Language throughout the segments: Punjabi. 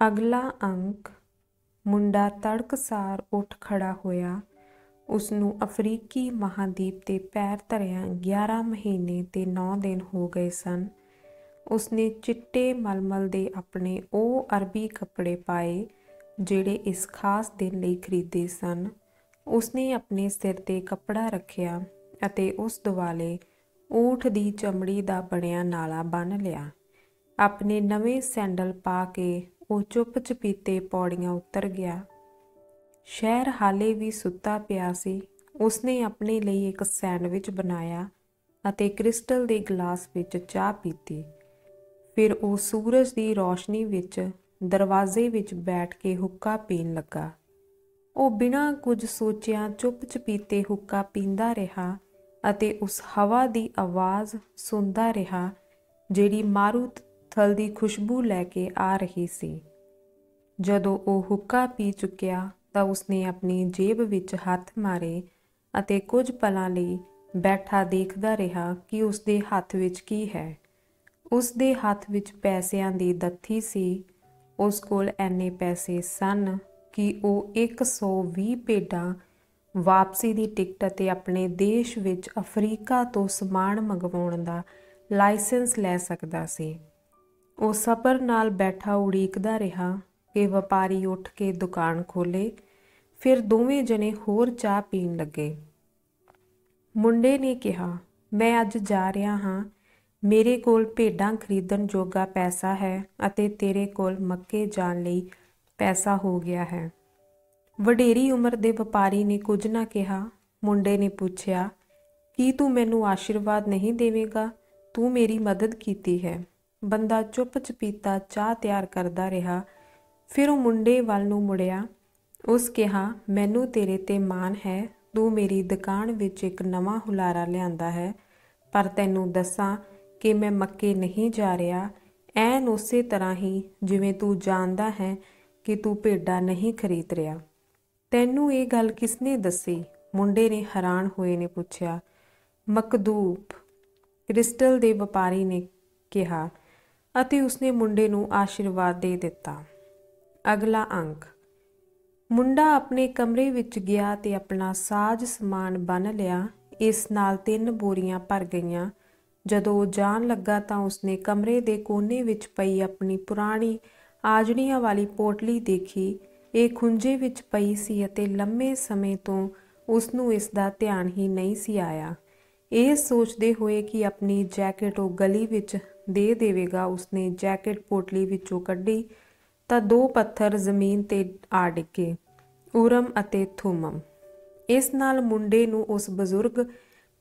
ਅਗਲਾ ਅੰਕ। ਮੁੰਡਾ ਤੜਕਸਾਰ ਉੱਠ ਖੜਾ ਹੋਇਆ। ਉਸਨੂੰ ਅਫਰੀਕੀ ਮਹਾਂਦੀਪ 'ਤੇ ਪੈਰ ਧਰਿਆਂ 11 ਮਹੀਨੇ ਤੇ 9 ਦਿਨ ਹੋ ਗਏ ਸਨ। ਉਸਨੇ ਚਿੱਟੇ ਮਲਮਲ ਦੇ ਆਪਣੇ ਉਹ ਅਰਬੀ ਕੱਪੜੇ ਪਾਏ ਜਿਹੜੇ ਇਸ ਖਾਸ ਦਿਨ ਲਈ ਖਰੀਦੇ ਸਨ। ਉਸਨੇ ਆਪਣੇ ਸਿਰ 'ਤੇ ਕੱਪੜਾ ਰੱਖਿਆ ਅਤੇ ਉਸ ਦੁਆਲੇ ਊਠ ਦੀ ਚਮੜੀ ਦਾ ਬਣਿਆ ਨਾਲਾ ਬੰਨ੍ਹ ਲਿਆ। ਆਪਣੇ ਨਵੇਂ ਸੈਂਡਲ ਪਾ ਕੇ ਉਹ ਚੁੱਪ ਚਪੀਤੇ ਪੌੜੀਆਂ ਉਤਰ ਗਿਆ। ਸ਼ਹਿਰ ਹਾਲੇ ਵੀ ਸੁੱਤਾ ਪਿਆ ਸੀ। ਉਸਨੇ ਆਪਣੇ ਲਈ ਇੱਕ ਸੈਂਡਵਿਚ ਬਣਾਇਆ ਅਤੇ ਕ੍ਰਿਸਟਲ ਦੇ ਗਲਾਸ ਵਿੱਚ ਚਾਹ ਪੀਤੀ। ਫਿਰ ਉਹ ਸੂਰਜ ਦੀ ਰੌਸ਼ਨੀ ਵਿੱਚ ਦਰਵਾਜ਼ੇ ਵਿੱਚ ਬੈਠ ਕੇ ਹੁੱਕਾ ਪੀਣ ਲੱਗਾ। ਉਹ ਬਿਨਾਂ ਕੁਝ ਸੋਚਿਆਂ ਚੁੱਪ ਚਪੀਤੇ ਹੁੱਕਾ ਪੀਂਦਾ ਰਿਹਾ ਅਤੇ ਉਸ ਹਵਾ ਦੀ ਆਵਾਜ਼ ਸੁਣਦਾ ਰਿਹਾ ਜਿਹੜੀ ਮਾਰੂਥਲ ਦੀ ਖੁਸ਼ਬੂ ਲੈ ਕੇ ਆ ਰਹੀ ਸੀ। ਜਦੋਂ ਉਹ ਹੁੱਕਾ ਪੀ ਚੁੱਕਿਆ ਤਾਂ ਉਸਨੇ ਆਪਣੀ ਜੇਬ ਵਿੱਚ ਹੱਥ ਮਾਰੇ ਅਤੇ ਕੁਝ ਪਲਾਂ ਲਈ ਬੈਠਾ ਦੇਖਦਾ ਰਿਹਾ ਕਿ ਉਸਦੇ ਹੱਥ ਵਿੱਚ ਕੀ ਹੈ। ਉਸਦੇ ਹੱਥ ਵਿੱਚ ਪੈਸਿਆਂ ਦੀ ਦੱਥੀ ਸੀ। ਉਸ ਕੋਲ ਐਨੇ ਪੈਸੇ ਸਨ ਕਿ ਉਹ 120 ਭੇਡਾਂ, ਵਾਪਸੀ ਦੀ ਟਿਕਟ ਅਤੇ ਆਪਣੇ ਦੇਸ਼ ਵਿੱਚ ਅਫਰੀਕਾ ਤੋਂ ਸਮਾਨ ਮੰਗਵਾਉਣ ਦਾ ਲਾਇਸੈਂਸ ਲੈ ਸਕਦਾ ਸੀ। ਉਹ ਸਬਰ ਨਾਲ ਬੈਠਾ ਉਡੀਕਦਾ ਰਿਹਾ ਕਿ ਵਪਾਰੀ ਉੱਠ ਕੇ ਦੁਕਾਨ ਖੋਲ੍ਹੇ। ਫਿਰ ਦੋਵੇਂ ਜਣੇ ਹੋਰ ਚਾਹ ਪੀਣ ਲੱਗੇ। ਮੁੰਡੇ ਨੇ ਕਿਹਾ, ਮੈਂ ਅੱਜ ਜਾ ਰਿਹਾ ਹਾਂ। ਮੇਰੇ ਕੋਲ ਭੇਡਾਂ ਖਰੀਦਣ ਜੋਗਾ ਪੈਸਾ ਹੈ ਅਤੇ ਤੇਰੇ ਕੋਲ ਮੱਕੇ ਜਾਣ ਲਈ ਪੈਸਾ ਹੋ ਗਿਆ ਹੈ। ਵਡੇਰੀ ਉਮਰ ਦੇ ਵਪਾਰੀ ਨੇ ਕੁਝ ਨਾ ਕਿਹਾ। ਮੁੰਡੇ ਨੇ ਪੁੱਛਿਆ, ਕੀ ਤੂੰ ਮੈਨੂੰ ਆਸ਼ੀਰਵਾਦ ਨਹੀਂ ਦੇਵੇਂਗਾ? ਤੂੰ ਮੇਰੀ ਮਦਦ ਕੀਤੀ ਹੈ। ਬੰਦਾ ਚੁੱਪ ਚਪੀਤਾ ਚਾਹ ਤਿਆਰ ਕਰਦਾ ਰਿਹਾ। ਫਿਰ ਉਹ ਮੁੰਡੇ ਵੱਲ ਨੂੰ ਮੁੜਿਆ। ਉਸ ਕਿਹਾ, ਮੈਨੂੰ ਤੇਰੇ 'ਤੇ ਮਾਣ ਹੈ। ਤੂੰ ਮੇਰੀ ਦੁਕਾਨ ਵਿੱਚ ਇੱਕ ਨਵਾਂ ਹੁਲਾਰਾ ਲਿਆਂਦਾ ਹੈ। ਪਰ ਤੈਨੂੰ ਦੱਸਾਂ ਕਿ ਮੈਂ ਮੱਕੇ ਨਹੀਂ ਜਾ ਰਿਹਾ, ਐਨ ਉਸੇ ਤਰ੍ਹਾਂ ਹੀ ਜਿਵੇਂ ਤੂੰ ਜਾਣਦਾ ਹੈ ਕਿ ਤੂੰ ਭੇਡਾਂ ਨਹੀਂ ਖਰੀਦ ਰਿਹਾ। ਤੈਨੂੰ ਇਹ ਗੱਲ ਕਿਸਨੇ ਦੱਸੀ? ਮੁੰਡੇ ਨੇ ਹੈਰਾਨ ਹੋਏ ਨੇ ਪੁੱਛਿਆ। ਮਕਦੂਬ, ਕ੍ਰਿਸਟਲ ਦੇ ਵਪਾਰੀ ਨੇ ਕਿਹਾ ਅਤੇ ਉਸਨੇ ਮੁੰਡੇ ਨੂੰ ਆਸ਼ੀਰਵਾਦ ਦੇ ਦਿੱਤਾ। ਅਗਲਾ ਅੰਕ। ਮੁੰਡਾ ਆਪਣੇ ਕਮਰੇ ਵਿੱਚ ਗਿਆ ਤੇ ਆਪਣਾ ਸਾਜ਼ ਸਮਾਨ ਬੰਨ੍ਹ ਲਿਆ। ਇਸ ਨਾਲ 3 ਬੋਰੀਆਂ ਭਰ ਗਈਆਂ। ਜਦੋਂ ਉਹ ਜਾਣ ਲੱਗਾ ਤਾਂ ਉਸਨੇ ਕਮਰੇ ਦੇ ਕੋਨੇ ਵਿੱਚ ਪਈ ਆਪਣੀ ਪੁਰਾਣੀ ਆਜੜੀਆਂ ਵਾਲੀ ਪੋਟਲੀ ਦੇਖੀ। ਇਹ ਖੁੰਝੇ ਵਿੱਚ ਪਈ ਸੀ ਅਤੇ ਲੰਮੇ ਸਮੇਂ ਤੋਂ ਉਸਨੂੰ ਇਸ ਦਾ ਧਿਆਨ ਹੀ ਨਹੀਂ ਸੀ ਆਇਆ। ਇਹ ਸੋਚਦੇ ਹੋਏ ਕਿ ਆਪਣੀ ਜੈਕਟ ਉਹ ਗਲੀ ਵਿੱਚ ਦੇ ਦੇਵੇਗਾ, ਉਸਨੇ ਜੈਕਟ ਪੋਟਲੀ ਵਿੱਚੋਂ ਕੱਢੀ ਤਾਂ 2 ਪੱਥਰ ਜ਼ਮੀਨ 'ਤੇ ਆ ਡਿੱਗੇ, ਉਰਮ ਅਤੇ ਥੁਮਮ। ਇਸ ਨਾਲ ਮੁੰਡੇ ਨੂੰ ਉਸ ਬਜ਼ੁਰਗ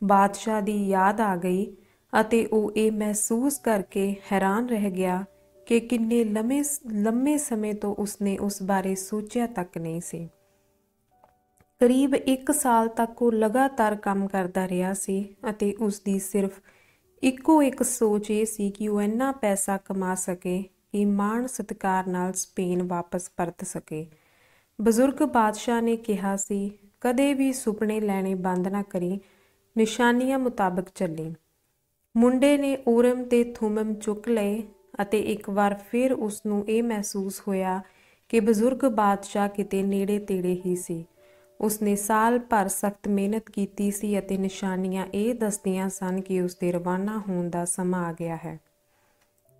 ਬਾਦਸ਼ਾਹ ਦੀ ਯਾਦ ਆ ਗਈ ਅਤੇ ਉਹ ਇਹ ਮਹਿਸੂਸ ਕਰਕੇ ਹੈਰਾਨ ਰਹਿ ਗਿਆ ਕਿ ਕਿੰਨੇ ਲੰਮੇ ਸਮੇਂ ਤੋਂ ਉਸਨੇ ਉਸ ਬਾਰੇ ਸੋਚਿਆ ਤੱਕ ਨਹੀਂ ਸੀ। ਕਰੀਬ 1 ਸਾਲ ਤੱਕ ਉਹ ਲਗਾਤਾਰ ਕੰਮ ਕਰਦਾ ਰਿਹਾ ਸੀ ਅਤੇ ਉਸਦੀ ਸਿਰਫ ਇੱਕੋ ਇੱਕ ਸੋਚ ਇਹ ਸੀ ਕਿ ਉਹ ਇੰਨਾ ਪੈਸਾ ਕਮਾ ਸਕੇ ਕਿ ਮਾਣ ਸਤਿਕਾਰ ਨਾਲ ਸਪੇਨ ਵਾਪਸ ਪਰਤ ਸਕੇ। ਬਜ਼ੁਰਗ ਬਾਦਸ਼ਾਹ ਨੇ ਕਿਹਾ ਸੀ, ਕਦੇ ਵੀ ਸੁਪਨੇ ਲੈਣੇ ਬੰਦ ਨਾ ਕਰੀ, ਨਿਸ਼ਾਨੀਆਂ ਮੁਤਾਬਕ ਚੱਲੀ। ਮੁੰਡੇ ਨੇ ਉਰਮ ਤੇ ਥੁਮਮ ਚੁੱਕ ਲਏ ਅਤੇ ਇੱਕ ਵਾਰ ਫਿਰ ਉਸਨੂੰ ਇਹ ਮਹਿਸੂਸ ਹੋਇਆ ਕਿ ਬਜ਼ੁਰਗ ਬਾਦਸ਼ਾਹ ਕਿਤੇ ਨੇੜੇ ਤੇੜੇ ਹੀ ਸੀ। ਉਸਨੇ ਸਾਲ ਭਰ ਸਖਤ ਮਿਹਨਤ ਕੀਤੀ ਸੀ ਅਤੇ ਨਿਸ਼ਾਨੀਆਂ ਇਹ ਦੱਸਦੀਆਂ ਸਨ ਕਿ ਉਸਦੇ ਰਵਾਨਾ ਹੋਣ ਦਾ ਸਮਾਂ ਆ ਗਿਆ ਹੈ।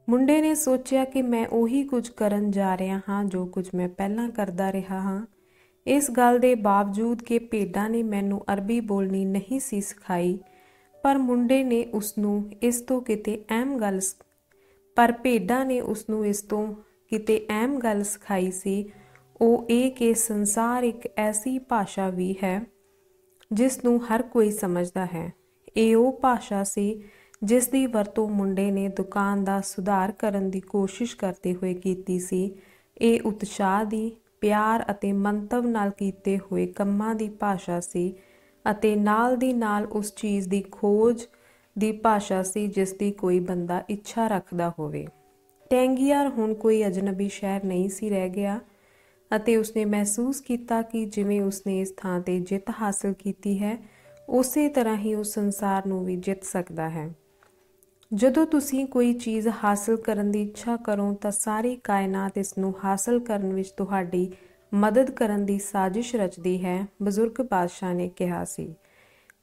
ਮੁੰਡੇ ਨੇ ਸੋਚਿਆ ਕਿ ਮੈਂ ਉਹੀ ਕੁਝ ਕਰਨ ਜਾ ਰਿਹਾ ਹਾਂ ਜੋ ਕੁਝ ਮੈਂ ਪਹਿਲਾਂ ਕਰਦਾ ਰਿਹਾ ਹਾਂ। ਇਸ ਗੱਲ ਦੇ ਬਾਵਜੂਦ ਕਿ ਭੇਡਾਂ ਨੇ ਮੈਨੂੰ ਅਰਬੀ ਬੋਲਣੀ ਨਹੀਂ ਸੀ ਸਿਖਾਈ, ਪਰ ਮੁੰਡੇ ਨੇ ਉਸਨੂੰ ਇਸ ਤੋਂ ਕਿਤੇ ਅਹਿਮ ਗੱਲ ਸਿਖਾਈ ਸੀ। ਉਹ ਇਹ ਕਿ ਸੰਸਾਰ ਇੱਕ ਐਸੀ ਭਾਸ਼ਾ ਵੀ ਹੈ ਜਿਸ ਨੂੰ ਹਰ ਕੋਈ ਸਮਝਦਾ ਹੈ। ਇਹ ਉਹ ਭਾਸ਼ਾ ਸੀ ਜਿਸ ਦੀ ਵਰਤੋਂ ਮੁੰਡੇ ਨੇ ਦੁਕਾਨ ਦਾ ਸੁਧਾਰ ਕਰਨ ਦੀ ਕੋਸ਼ਿਸ਼ ਕਰਦੇ ਹੋਏ ਕੀਤੀ ਸੀ। ਇਹ ਉਤਸ਼ਾਹ ਦੀ, ਪਿਆਰ ਅਤੇ ਮੰਤਵ ਨਾਲ ਕੀਤੇ ਹੋਏ ਕੰਮਾਂ ਦੀ ਭਾਸ਼ਾ ਸੀ ਅਤੇ ਨਾਲ ਦੀ ਨਾਲ ਉਸ ਚੀਜ਼ ਦੀ ਖੋਜ ਦੀ ਭਾਸ਼ਾ ਸੀ ਜਿਸ ਦੀ ਕੋਈ ਬੰਦਾ ਇੱਛਾ ਰੱਖਦਾ ਹੋਵੇ। ਟੈਂਗੀਆਰ ਹੁਣ ਕੋਈ ਅਜਨਬੀ ਸ਼ਹਿਰ ਨਹੀਂ ਸੀ ਰਹਿ ਗਿਆ ਅਤੇ ਉਸਨੇ ਮਹਿਸੂਸ ਕੀਤਾ ਕਿ ਜਿਵੇਂ ਉਸਨੇ ਇਸ ਥਾਂ 'ਤੇ ਜਿੱਤ ਹਾਸਲ ਕੀਤੀ ਹੈ, ਉਸੇ ਤਰ੍ਹਾਂ ਹੀ ਉਸ ਸੰਸਾਰ ਨੂੰ ਵੀ ਜਿੱਤ ਸਕਦਾ ਹੈ। ਜਦੋਂ ਤੁਸੀਂ ਕੋਈ ਚੀਜ਼ ਹਾਸਲ ਕਰਨ ਦੀ ਇੱਛਾ ਕਰੋ ਤਾਂ ਸਾਰੀ ਕਾਇਨਾਤ ਇਸ ਨੂੰ ਹਾਸਲ ਕਰਨ ਵਿੱਚ ਤੁਹਾਡੀ ਮਦਦ ਕਰਨ ਦੀ ਸਾਜ਼ਿਸ਼ ਰਚਦੀ ਹੈ, ਬਜ਼ੁਰਗ ਬਾਦਸ਼ਾਹ ਨੇ ਕਿਹਾ ਸੀ।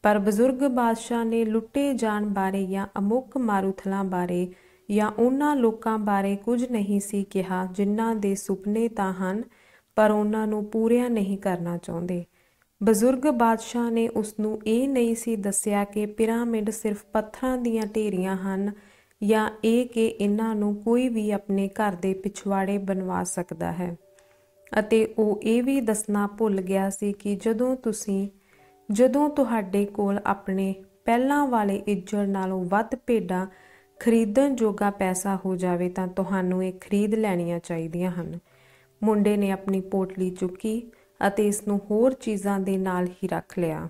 ਪਰ ਬਜ਼ੁਰਗ ਬਾਦਸ਼ਾਹ ਨੇ ਲੁੱਟੇ ਜਾਣ ਬਾਰੇ ਜਾਂ ਅਮੁੱਕ ਮਾਰੂਥਲਾਂ ਬਾਰੇ ਜਾਂ ਉਹਨਾਂ ਲੋਕਾਂ ਬਾਰੇ ਕੁਝ ਨਹੀਂ ਸੀ ਕਿਹਾ ਜਿਨ੍ਹਾਂ ਦੇ ਸੁਪਨੇ ਤਾਂ ਹਨ ਪਰ ਉਹਨਾਂ ਨੂੰ ਪੂਰੀਆਂ ਨਹੀਂ ਕਰਨਾ ਚਾਹੁੰਦੇ। ਬਜ਼ੁਰਗ ਬਾਦਸ਼ਾਹ ਨੇ ਉਸਨੂੰ ਇਹ ਨਹੀਂ ਸੀ ਦੱਸਿਆ ਕਿ ਪਿਰਾਮਿਡ ਸਿਰਫ ਪੱਥਰਾਂ ਦੀਆਂ ਢੇਰੀਆਂ ਹਨ ਜਾਂ ਇਹ ਕਿ ਇਹਨਾਂ ਨੂੰ ਕੋਈ ਵੀ ਆਪਣੇ ਘਰ ਦੇ ਪਿਛਵਾੜੇ ਬਣਵਾ ਸਕਦਾ ਹੈ। ਅਤੇ ਉਹ ਇਹ ਵੀ ਦੱਸਣਾ ਭੁੱਲ ਗਿਆ ਸੀ ਕਿ ਜਦੋਂ ਤੁਹਾਡੇ ਕੋਲ ਆਪਣੇ ਪਹਿਲਾਂ ਵਾਲੇ ਇੱਜੜ ਨਾਲੋਂ ਵੱਧ ਭੇਡਾਂ ਖਰੀਦਣ ਜੋਗਾ ਪੈਸਾ ਹੋ ਜਾਵੇ ਤਾਂ ਤੁਹਾਨੂੰ ਇਹ ਖਰੀਦ ਲੈਣੀਆਂ ਚਾਹੀਦੀਆਂ ਹਨ। ਮੁੰਡੇ ਨੇ ਆਪਣੀ ਪੋਟਲੀ ਚੁੱਕੀ ਅਤੇ ਇਸ ਨੂੰ ਹੋਰ ਚੀਜ਼ਾਂ ਦੇ ਨਾਲ ਹੀ ਰੱਖ ਲਿਆ।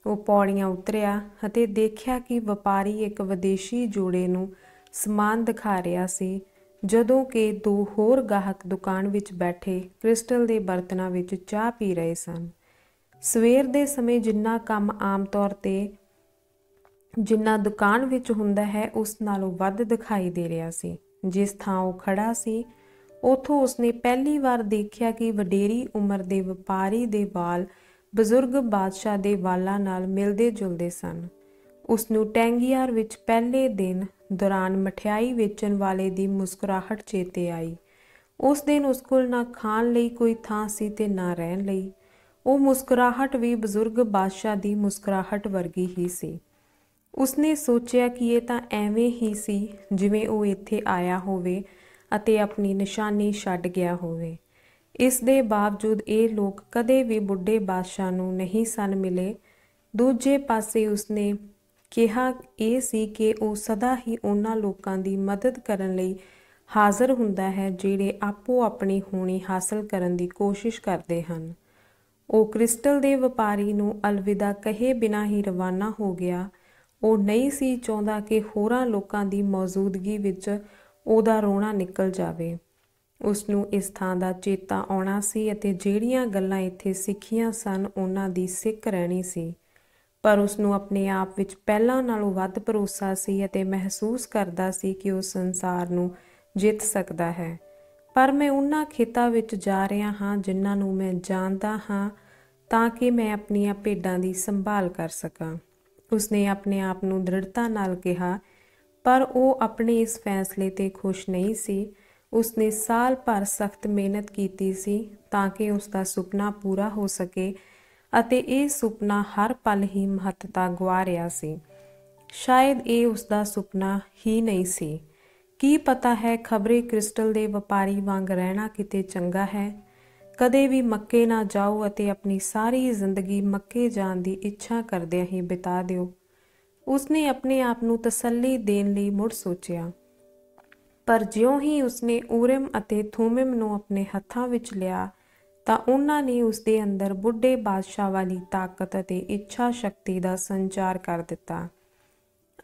ਉਹ ਪੌੜੀਆਂ ਉਤਰਿਆ ਅਤੇ ਦੇਖਿਆ ਕਿ ਵਪਾਰੀ ਇੱਕ ਵਿਦੇਸ਼ੀ ਜੋੜੇ ਨੂੰ ਸਮਾਨ ਦਿਖਾ ਰਿਹਾ ਸੀ, ਜਦੋਂ ਕਿ ਦੋ ਹੋਰ ਗਾਹਕ ਦੁਕਾਨ ਵਿੱਚ ਬੈਠੇ ਕ੍ਰਿਸਟਲ ਦੇ ਬਰਤਨਾਂ ਵਿੱਚ ਚਾਹ ਪੀ ਰਹੇ ਸਨ। ਸਵੇਰ ਦੇ ਸਮੇਂ ਜਿੰਨਾ ਕੰਮ ਆਮ ਤੌਰ 'ਤੇ ਜਿੰਨਾ ਦੁਕਾਨ ਵਿੱਚ ਹੁੰਦਾ ਹੈ ਉਸ ਨਾਲੋਂ ਵੱਧ ਦਿਖਾਈ ਦੇ ਰਿਹਾ ਸੀ। ਜਿਸ ਥਾਂ ਉਹ ਖੜਾ ਸੀ ਉੱਥੋਂ ਉਸਨੇ ਪਹਿਲੀ ਵਾਰ ਦੇਖਿਆ ਕਿ ਵਡੇਰੀ ਉਮਰ ਦੇ ਵਪਾਰੀ ਦੇ ਵਾਲ ਬਜ਼ੁਰਗ ਬਾਦਸ਼ਾਹ ਦੇ ਵਾਲਾਂ ਨਾਲ ਮਿਲਦੇ ਜੁਲਦੇ ਸਨ। ਉਸਨੂੰ ਟੈਂਗੀਆਰ ਵਿੱਚ ਪਹਿਲੇ ਦਿਨ ਦੌਰਾਨ ਮਠਿਆਈ ਵੇਚਣ ਵਾਲੇ ਦੀ ਮੁਸਕਰਾਹਟ ਚੇਤੇ ਆਈ। ਉਸ ਦਿਨ ਉਸ ਕੋਲ ਨਾ ਖਾਣ ਲਈ ਕੋਈ ਥਾਂ ਸੀ ਤੇ ਨਾ ਰਹਿਣ ਲਈ। ਉਹ ਮੁਸਕਰਾਹਟ ਵੀ ਬਜ਼ੁਰਗ ਬਾਦਸ਼ਾਹ ਦੀ ਮੁਸਕਰਾਹਟ ਵਰਗੀ ਹੀ ਸੀ। ਉਸਨੇ ਸੋਚਿਆ ਕਿ ਇਹ ਤਾਂ ਐਵੇਂ ਹੀ ਸੀ ਜਿਵੇਂ ਉਹ ਇੱਥੇ ਆਇਆ ਹੋਵੇ ਅਤੇ ਆਪਣੀ ਨਿਸ਼ਾਨੀ ਛੱਡ ਗਿਆ ਹੋਵੇ। ਇਸ ਦੇ ਬਾਵਜੂਦ ਇਹ ਲੋਕ ਕਦੇ ਵੀ ਬੁੱਢੇ ਬਾਦਸ਼ਾਹ ਨੂੰ ਨਹੀਂ ਸਨ ਮਿਲੇ। ਦੂਜੇ ਪਾਸੇ ਉਸਨੇ ਕਿਹਾ ਇਹ ਸੀ ਕਿ ਉਹ ਸਦਾ ਹੀ ਉਹਨਾਂ ਲੋਕਾਂ ਦੀ ਮਦਦ ਕਰਨ ਲਈ ਹਾਜ਼ਰ ਹੁੰਦਾ ਹੈ ਜਿਹੜੇ ਆਪੋ ਆਪਣੀ ਹੋਣੀ ਹਾਸਲ ਕਰਨ ਦੀ ਕੋਸ਼ਿਸ਼ ਕਰਦੇ ਹਨ। ਉਹ ਕ੍ਰਿਸਟਲ ਦੇ ਵਪਾਰੀ ਨੂੰ ਅਲਵਿਦਾ ਕਹੇ ਬਿਨਾਂ ਹੀ ਰਵਾਨਾ ਹੋ ਗਿਆ। ਉਹ ਨਹੀਂ ਸੀ ਚਾਹੁੰਦਾ ਕਿ ਹੋਰਾਂ ਲੋਕਾਂ ਦੀ ਮੌਜੂਦਗੀ ਵਿੱਚ ਉਹਦਾ ਰੋਣਾ ਨਿਕਲ ਜਾਵੇ। ਉਸਨੂੰ ਇਸ ਥਾਂ ਦਾ ਚੇਤਾ ਆਉਣਾ ਸੀ ਅਤੇ ਜਿਹੜੀਆਂ ਗੱਲਾਂ ਇੱਥੇ ਸਿੱਖੀਆਂ ਸਨ ਉਹਨਾਂ ਦੀ ਸਿੱਖ ਰਹਿਣੀ ਸੀ। ਪਰ ਉਸਨੂੰ ਆਪਣੇ ਆਪ ਵਿੱਚ ਪਹਿਲਾਂ ਨਾਲੋਂ ਵੱਧ ਭਰੋਸਾ ਸੀ ਅਤੇ ਮਹਿਸੂਸ ਕਰਦਾ ਸੀ ਕਿ ਉਹ ਸੰਸਾਰ ਨੂੰ ਜਿੱਤ ਸਕਦਾ ਹੈ। ਪਰ ਮੈਂ ਉਹਨਾਂ ਖੇਤਾਂ ਵਿੱਚ ਜਾ ਰਿਹਾ ਹਾਂ ਜਿਨ੍ਹਾਂ ਨੂੰ ਮੈਂ ਜਾਣਦਾ ਹਾਂ ਤਾਂ ਕਿ ਮੈਂ ਆਪਣੀਆਂ ਭੇਡਾਂ ਦੀ ਸੰਭਾਲ ਕਰ ਸਕਾਂ। ਉਸਨੇ ਆਪਣੇ ਆਪ ਨੂੰ ਦ੍ਰਿੜਤਾ ਨਾਲ ਕਿਹਾ। ਪਰ ਉਹ ਆਪਣੇ ਇਸ ਫੈਸਲੇ 'ਤੇ ਖੁਸ਼ ਨਹੀਂ ਸੀ। ਉਸਨੇ ਸਾਲ ਭਰ ਸਖਤ ਮਿਹਨਤ ਕੀਤੀ ਸੀ ਤਾਂ ਕਿ ਉਸਦਾ ਸੁਪਨਾ ਪੂਰਾ ਹੋ ਸਕੇ ਅਤੇ ਇਹ ਸੁਪਨਾ ਹਰ ਪਲ ਹੀ ਮਹੱਤਤਾ ਗੁਆ ਰਿਹਾ ਸੀ। ਸ਼ਾਇਦ ਇਹ ਉਸਦਾ ਸੁਪਨਾ ਹੀ ਨਹੀਂ ਸੀ। ਕੀ ਪਤਾ ਹੈ, ਖਬਰੇ ਕ੍ਰਿਸਟਲ ਦੇ ਵਪਾਰੀ ਵਾਂਗ ਰਹਿਣਾ ਕਿਤੇ ਚੰਗਾ ਹੈ। ਕਦੇ ਵੀ ਮੱਕੇ ਨਾ ਜਾਓ ਅਤੇ ਆਪਣੀ ਸਾਰੀ ਜ਼ਿੰਦਗੀ ਮੱਕੇ ਜਾਣ ਦੀ ਇੱਛਾ ਕਰਦਿਆਂ ਹੀ ਬਿਤਾ ਦਿਓ। ਉਸਨੇ ਆਪਣੇ ਆਪ ਨੂੰ ਤਸੱਲੀ ਦੇਣ ਲਈ ਮੁੜ ਸੋਚਿਆ। ਪਰ ਜਿਉਂ ਹੀ ਉਸਨੇ ਊਰਿਮ ਅਤੇ ਥੁਮਿਮ ਨੂੰ ਆਪਣੇ ਹੱਥਾਂ ਵਿੱਚ ਲਿਆ ਤਾਂ ਉਹਨਾਂ ਨੇ ਉਸਦੇ ਅੰਦਰ ਬੁੱਢੇ ਬਾਦਸ਼ਾਹ ਵਾਲੀ ਤਾਕਤ ਅਤੇ ਇੱਛਾ ਸ਼ਕਤੀ ਦਾ ਸੰਚਾਰ ਕਰ ਦਿੱਤਾ।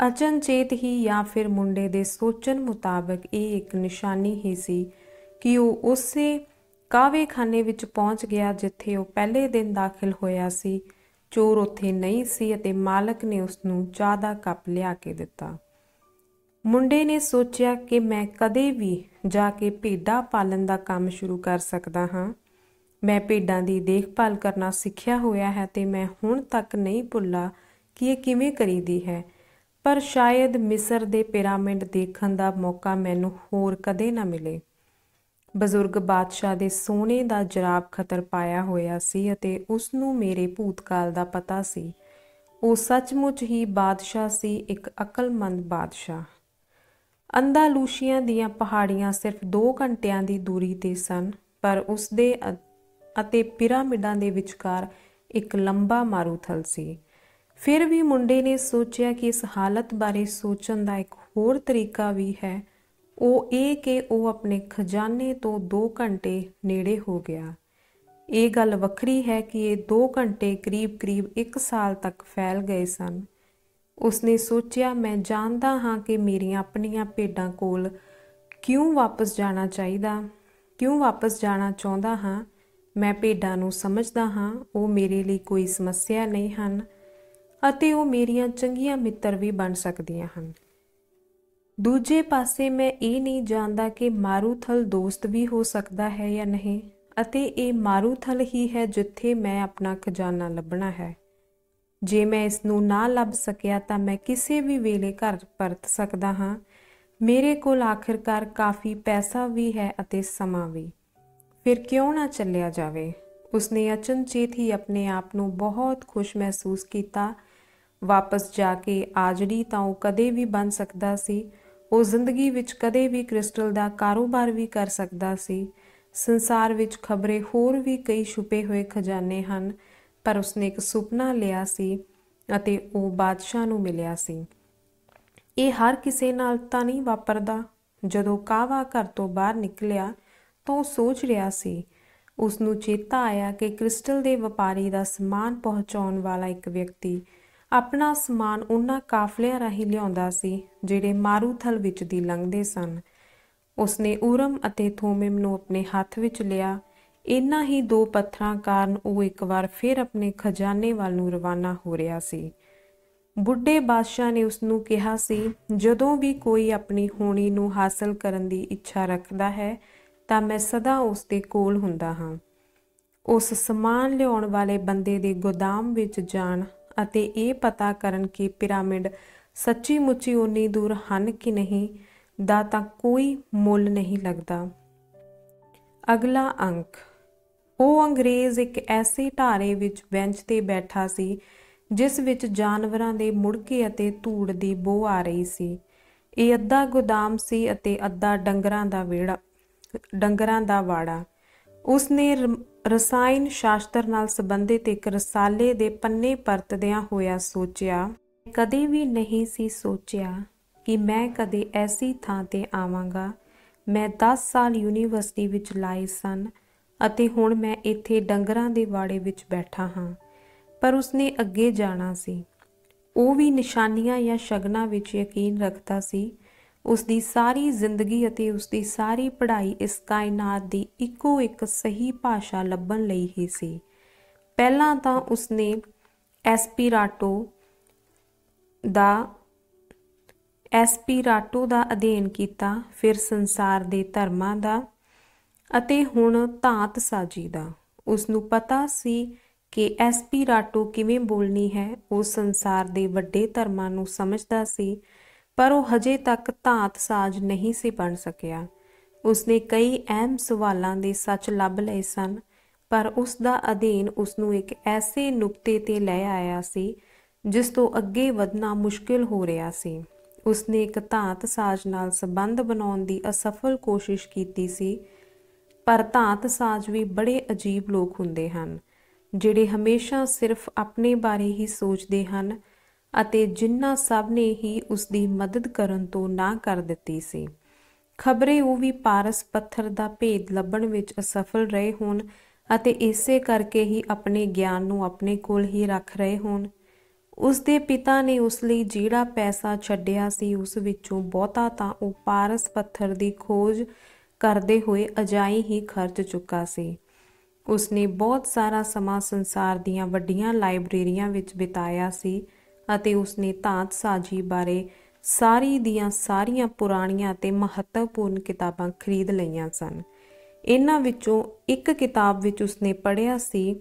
ਅਚਨਚੇਤ ਹੀ ਜਾਂ ਫਿਰ ਮੁੰਡੇ ਦੇ ਸੋਚਣ ਮੁਤਾਬਕ ਇਹ ਇੱਕ ਨਿਸ਼ਾਨੀ ਹੀ ਸੀ ਕਿ ਉਹ ਉਸੇ ਕਾਹਵੇਖਾਨੇ ਵਿੱਚ ਪਹੁੰਚ ਗਿਆ ਜਿੱਥੇ ਉਹ ਪਹਿਲੇ ਦਿਨ ਦਾਖਲ ਹੋਇਆ ਸੀ। ਚੋਰ ਉੱਥੇ ਨਹੀਂ ਸੀ ਅਤੇ ਮਾਲਕ ਨੇ ਉਸਨੂੰ ਚਾਹ ਦਾ ਕੱਪ ਲਿਆ ਕੇ ਦਿੱਤਾ। ਮੁੰਡੇ ਨੇ ਸੋਚਿਆ ਕਿ ਮੈਂ ਕਦੇ ਵੀ ਜਾ ਕੇ ਭੇਡਾਂ ਪਾਲਣ ਦਾ ਕੰਮ ਸ਼ੁਰੂ ਕਰ ਸਕਦਾ ਹਾਂ। ਮੈਂ ਭੇਡਾਂ ਦੀ ਦੇਖਭਾਲ ਕਰਨਾ ਸਿੱਖਿਆ ਹੋਇਆ ਹੈ ਤੇ ਮੈਂ ਹੁਣ ਤੱਕ ਨਹੀਂ ਭੁੱਲਾ ਕਿ ਇਹ ਕਿਵੇਂ ਕਰੀਦੀ ਹੈ। ਪਰ ਸ਼ਾਇਦ ਮਿਸਰ ਦੇ ਪਿਰਾਮਿਡ ਦੇਖਣ ਦਾ ਮੌਕਾ ਮੈਨੂੰ ਹੋਰ ਕਦੇ ਨਾ ਮਿਲੇ। ਬਜ਼ੁਰਗ ਬਾਦਸ਼ਾਹ ਦੇ ਸੋਨੇ ਦਾ ਜਰਾਬ ਖੱਤਰ ਪਾਇਆ ਹੋਇਆ ਸੀ ਅਤੇ ਉਸਨੂੰ ਮੇਰੇ ਭੂਤਕਾਲ ਦਾ ਪਤਾ ਸੀ। ਉਹ ਸੱਚਮੁੱਚ ਹੀ ਬਾਦਸ਼ਾਹ ਸੀ, ਇੱਕ ਅਕਲਮੰਦ ਬਾਦਸ਼ਾਹ। ਅੰਦਾਲੂਸ਼ੀਆ ਦੀਆਂ ਪਹਾੜੀਆਂ ਸਿਰਫ 2 ਘੰਟਿਆਂ ਦੀ ਦੂਰੀ 'ਤੇ ਸਨ, ਪਰ ਉਸਦੇ ਅਤੇ ਪਿਰਾਮਿਡਾਂ ਦੇ ਵਿਚਕਾਰ ਇੱਕ ਲੰਬਾ ਮਾਰੂਥਲ ਸੀ। ਫਿਰ ਵੀ ਮੁੰਡੇ ਨੇ ਸੋਚਿਆ ਕਿ ਇਸ ਹਾਲਤ ਬਾਰੇ ਸੋਚਣ ਦਾ ਇੱਕ ਹੋਰ ਤਰੀਕਾ ਵੀ ਹੈ। ਉਹ ਇਹ ਕਿ ਉਹ ਆਪਣੇ ਖਜ਼ਾਨੇ ਤੋਂ 2 ਘੰਟੇ ਨੇੜੇ ਹੋ ਗਿਆ। ਇਹ ਗੱਲ ਵੱਖਰੀ ਹੈ ਕਿ ਇਹ 2 ਘੰਟੇ ਕਰੀਬ 1 ਸਾਲ ਤੱਕ ਫੈਲ ਗਏ ਸਨ। ਉਸਨੇ ਸੋਚਿਆ, ਮੈਂ ਜਾਣਦਾ ਹਾਂ ਕਿ ਮੇਰੀਆਂ ਆਪਣੀਆਂ ਭੇਡਾਂ ਕੋਲ ਕਿਉਂ ਵਾਪਸ ਜਾਣਾ ਚਾਹੁੰਦਾ ਹਾਂ। ਮੈਂ ਭੇਡਾਂ ਨੂੰ ਸਮਝਦਾ ਹਾਂ। ਉਹ ਮੇਰੇ ਲਈ ਕੋਈ ਸਮੱਸਿਆ ਨਹੀਂ ਹਨ ਅਤੇ ਉਹ ਮੇਰੀਆਂ ਚੰਗੀਆਂ ਮਿੱਤਰ ਵੀ ਬਣ ਸਕਦੀਆਂ ਹਨ। ਦੂਜੇ ਪਾਸੇ ਮੈਂ ਇਹ ਨਹੀਂ ਜਾਣਦਾ ਕਿ ਮਾਰੂਥਲ ਦੋਸਤ ਵੀ ਹੋ ਸਕਦਾ ਹੈ ਜਾਂ ਨਹੀਂ, ਅਤੇ ਇਹ ਮਾਰੂਥਲ ਹੀ ਹੈ ਜਿੱਥੇ ਮੈਂ ਆਪਣਾ ਖਜ਼ਾਨਾ ਲੱਭਣਾ ਹੈ। ਜੇ ਮੈਂ ਇਸ ਨੂੰ ਨਾ ਲੱਭ ਸਕਿਆ ਤਾਂ ਮੈਂ ਕਿਸੇ ਵੀ ਵੇਲੇ ਘਰ ਪਰਤ ਸਕਦਾ ਹਾਂ। ਮੇਰੇ ਕੋਲ ਆਖਿਰਕਾਰ ਕਾਫੀ ਪੈਸਾ ਵੀ ਹੈ ਅਤੇ ਸਮਾਂ ਵੀ। ਫਿਰ ਕਿਉਂ ਨਾ ਚੱਲਿਆ ਜਾਵੇ। ਉਸਨੇ ਅਚਨਚੇਤ ਹੀ ਆਪਣੇ ਆਪ ਨੂੰ ਬਹੁਤ ਖੁਸ਼ ਮਹਿਸੂਸ ਕੀਤਾ। ਵਾਪਸ ਜਾ ਕੇ ਆਜੜੀ ਤਾਂ ਉਹ ਕਦੇ ਵੀ ਬਣ ਸਕਦਾ ਸੀ। ਉਹ ਜ਼ਿੰਦਗੀ ਵਿੱਚ ਕਦੇ ਵੀ ਕ੍ਰਿਸਟਲ ਦਾ ਕਾਰੋਬਾਰ ਵੀ ਕਰ ਸਕਦਾ ਸੀ। ਸੰਸਾਰ ਵਿੱਚ ਖਬਰੇ ਹੋਰ ਵੀ ਕਈ ਛੁਪੇ ਹੋਏ ਖਜ਼ਾਨੇ ਹਨ, ਪਰ ਉਸਨੇ ਇੱਕ ਸੁਪਨਾ ਲਿਆ ਸੀ ਅਤੇ ਉਹ ਬਾਦਸ਼ਾਹ ਨੂੰ ਮਿਲਿਆ ਸੀ। ਇਹ ਹਰ ਕਿਸੇ ਨਾਲ ਤਾਂ ਨਹੀਂ ਵਾਪਰਦਾ। ਜਦੋਂ ਕਾਵਾ ਘਰ ਤੋਂ ਬਾਹਰ ਨਿਕਲਿਆ ਤਾਂ ਉਹ ਸੋਚ ਰਿਹਾ ਸੀ। ਉਸ ਨੂੰ ਚੇਤਾ ਆਇਆ ਕਿ ਕ੍ਰਿਸਟਲ ਦੇ ਵਪਾਰੀ ਦਾ ਸਮਾਨ ਪਹੁੰਚਾਉਣ ਵਾਲਾ ਇੱਕ ਵਿਅਕਤੀ ਆਪਣਾ ਸਮਾਨ ਉਹਨਾਂ ਕਾਫਲਿਆਂ ਰਾਹੀਂ ਲਿਆਉਂਦਾ ਸੀ ਜਿਹੜੇ ਮਾਰੂਥਲ ਵਿੱਚ ਦੀ ਲੰਘਦੇ ਸਨ। ਉਸਨੇ ਊਰਮ ਅਤੇ ਥੋਮਿਮ ਨੂੰ ਆਪਣੇ ਹੱਥ ਵਿੱਚ ਲਿਆ। ਇਹਨਾਂ ਹੀ ਦੋ ਪੱਥਰਾਂ ਕਾਰਨ ਉਹ ਇੱਕ ਵਾਰ ਫਿਰ ਆਪਣੇ ਖਜ਼ਾਨੇ ਵੱਲ ਨੂੰ ਰਵਾਨਾ ਹੋ ਰਿਹਾ ਸੀ। ਬੁੱਢੇ ਬਾਦਸ਼ਾਹ ਨੇ ਉਸ ਨੂੰ ਕਿਹਾ ਸੀ, ਜਦੋਂ ਵੀ ਕੋਈ ਆਪਣੀ ਹੋਣੀ ਨੂੰ ਹਾਸਲ ਕਰਨ ਦੀ ਇੱਛਾ ਰੱਖਦਾ ਹੈ ਤਾਂ ਮੈਂ ਸਦਾ ਉਸ ਦੇ ਕੋਲ ਹੁੰਦਾ ਹਾਂ। ਉਸ ਸਮਾਨ ਲਿਆਉਣ ਵਾਲੇ ਬੰਦੇ ਦੇ ਗੋਦਾਮ ਵਿੱਚ ਜਾਣ ਅਤੇ ਇਹ ਪਤਾ ਕਰਨ ਕਿ ਪਿਰਾਮਿਡ ਸੱਚੀ ਮੁੱਚੀ ਉਨੀ ਦੂਰ ਹਨ ਕਿ ਨਹੀਂ ਦਾ ਤਾਂ ਕੋਈ ਮੁੱਲ ਨਹੀਂ ਲੱਗਦਾ। ਅਗਲਾ ਅੰਕ। ਉਹ ਅੰਗਰੇਜ਼ ਇੱਕ ਐਸੇ ਢਾਰੇ ਵਿੱਚ ਬੈਂਚ ਤੇ ਬੈਠਾ ਸੀ ਜਿਸ ਵਿੱਚ ਜਾਨਵਰਾਂ ਦੇ ਮੁੜਕੇ ਅਤੇ ਧੂੜ ਦੀ ਬੋ ਆ ਰਹੀ ਸੀ। ਇਹ ਅੱਧਾ ਗੋਦਾਮ ਸੀ ਅਤੇ ਅੱਧਾ ਡੰਗਰਾਂ ਦਾ ਵਾੜਾ। ਉਸਨੇ ਰਸਾਇਣ ਸ਼ਾਸਤਰ ਨਾਲ ਸੰਬੰਧਿਤ ਇੱਕ ਰਸਾਲੇ ਦੇ ਪੰਨੇ ਪਰਤਦਿਆਂ ਹੋਇਆ ਸੋਚਿਆ, ਕਦੇ ਵੀ ਨਹੀਂ ਸੀ ਸੋਚਿਆ ਕਿ ਮੈਂ ਕਦੇ ਐਸੀ ਥਾਂ ਤੇ ਆਵਾਂਗਾ। ਮੈਂ 10 ਸਾਲ ਯੂਨੀਵਰਸਿਟੀ ਵਿੱਚ ਲਾਏ ਸਨ ਅਤੇ ਹੁਣ ਮੈਂ ਇੱਥੇ ਡੰਗਰਾਂ ਦੇ ਵਾੜੇ ਵਿੱਚ ਬੈਠਾ ਹਾਂ। ਪਰ ਉਸਨੇ ਅੱਗੇ ਜਾਣਾ ਸੀ। ਉਹ ਵੀ ਨਿਸ਼ਾਨੀਆਂ ਜਾਂ ਸ਼ਗਨਾਂ ਵਿੱਚ ਯਕੀਨ ਰੱਖਦਾ ਸੀ। ਉਸਦੀ ਸਾਰੀ ਜ਼ਿੰਦਗੀ ਅਤੇ ਉਸਦੀ ਸਾਰੀ ਪੜ੍ਹਾਈ ਇਸ ਕਾਇਨਾਤ ਦੀ ਇੱਕੋ ਇੱਕ ਸਹੀ ਭਾਸ਼ਾ ਲੱਭਣ ਲਈ ਹੀ ਸੀ। ਪਹਿਲਾਂ ਤਾਂ ਉਸਨੇ ਐਸਪੀਰਾਟੋ ਦਾ ਅਧਿਐਨ ਕੀਤਾ, ਫਿਰ ਸੰਸਾਰ ਦੇ ਧਰਮਾਂ ਦਾ ਅਤੇ ਹੁਣ ਧਾਤ ਸਾਜੀ ਦਾ। ਉਸਨੂੰ ਪਤਾ ਸੀ ਕਿ ਐਸਪੀਰਾਟੋ ਕਿਵੇਂ ਬੋਲਣੀ ਹੈ। ਉਹ ਸੰਸਾਰ ਦੇ ਵੱਡੇ ਧਰਮਾਂ ਨੂੰ ਸਮਝਦਾ ਸੀ, ਪਰ ਉਹ ਹਜੇ ਤੱਕ ਧਾਤ ਸਾਜ ਨਹੀਂ ਸੀ ਬਣ ਸਕਿਆ। ਉਸਨੇ ਕਈ ਅਹਿਮ ਸਵਾਲਾਂ ਦੇ ਸੱਚ ਲੱਭ ਲਏ ਸਨ, ਪਰ ਉਸ ਦਾ ਅਧਿਐਨ ਉਸਨੂੰ ਇੱਕ ਐਸੇ ਨੁਕਤੇ ਤੇ ਲੈ ਆਇਆ ਸੀ ਜਿਸ ਤੋਂ ਅੱਗੇ ਵਧਣਾ ਮੁਸ਼ਕਿਲ ਹੋ ਰਿਹਾ ਸੀ। ਉਸਨੇ ਇੱਕ ਧਾਤ ਸਾਜ ਨਾਲ ਸੰਬੰਧ ਬਣਾਉਣ ਦੀ ਅਸਫਲ ਕੋਸ਼ਿਸ਼ ਕੀਤੀ ਸੀ, ਪਰ ਧਾਤ ਸਾਜ ਵੀ ਬੜੇ ਅਜੀਬ ਲੋਕ ਹੁੰਦੇ ਹਨ ਜਿਹੜੇ ਹਮੇਸ਼ਾ ਸਿਰਫ ਆਪਣੇ ਬਾਰੇ ਹੀ ਸੋਚਦੇ ਹਨ ਅਤੇ ਜਿਨ੍ਹਾਂ ਸਭ ਨੇ ਹੀ ਉਸਦੀ ਮਦਦ ਕਰਨ ਤੋਂ ਨਾ ਕਰ ਦਿੱਤੀ ਸੀ। ਖਬਰੇ ਉਹ ਵੀ ਪਾਰਸ ਪੱਥਰ ਦਾ ਭੇਦ ਲੱਭਣ ਵਿੱਚ ਅਸਫਲ ਰਹੇ ਹੋਣ ਅਤੇ ਇਸੇ ਕਰਕੇ ਹੀ ਆਪਣੇ ਗਿਆਨ ਨੂੰ ਆਪਣੇ ਕੋਲ ਹੀ ਰੱਖ ਰਹੇ ਹੋਣ। ਉਸਦੇ ਪਿਤਾ ਨੇ ਉਸ ਲਈ ਜਿਹੜਾ ਪੈਸਾ ਛੱਡਿਆ ਸੀ ਉਸ ਵਿੱਚੋਂ ਬਹੁਤਾ ਤਾਂ ਉਹ ਪਾਰਸ ਪੱਥਰ ਦੀ ਖੋਜ ਕਰਦੇ ਹੋਏ ਅਜਾਈਂ ਹੀ ਖਰਚ ਚੁੱਕਾ ਸੀ। ਉਸਨੇ ਬਹੁਤ ਸਾਰਾ ਸਮਾਂ ਸੰਸਾਰ ਦੀਆਂ ਵੱਡੀਆਂ ਲਾਇਬ੍ਰੇਰੀਆਂ ਵਿੱਚ ਬਿਤਾਇਆ ਸੀ ਅਤੇ ਉਸਨੇ ਧਾਤ ਸਾਜੀ ਬਾਰੇ ਸਾਰੀ ਦੀਆਂ ਸਾਰੀਆਂ ਪੁਰਾਣੀਆਂ ਅਤੇ ਮਹੱਤਵਪੂਰਨ ਕਿਤਾਬਾਂ ਖਰੀਦ ਲਈਆਂ ਸਨ। ਇਹਨਾਂ ਵਿੱਚੋਂ ਇੱਕ ਕਿਤਾਬ ਵਿੱਚ ਉਸਨੇ ਪੜ੍ਹਿਆ ਸੀ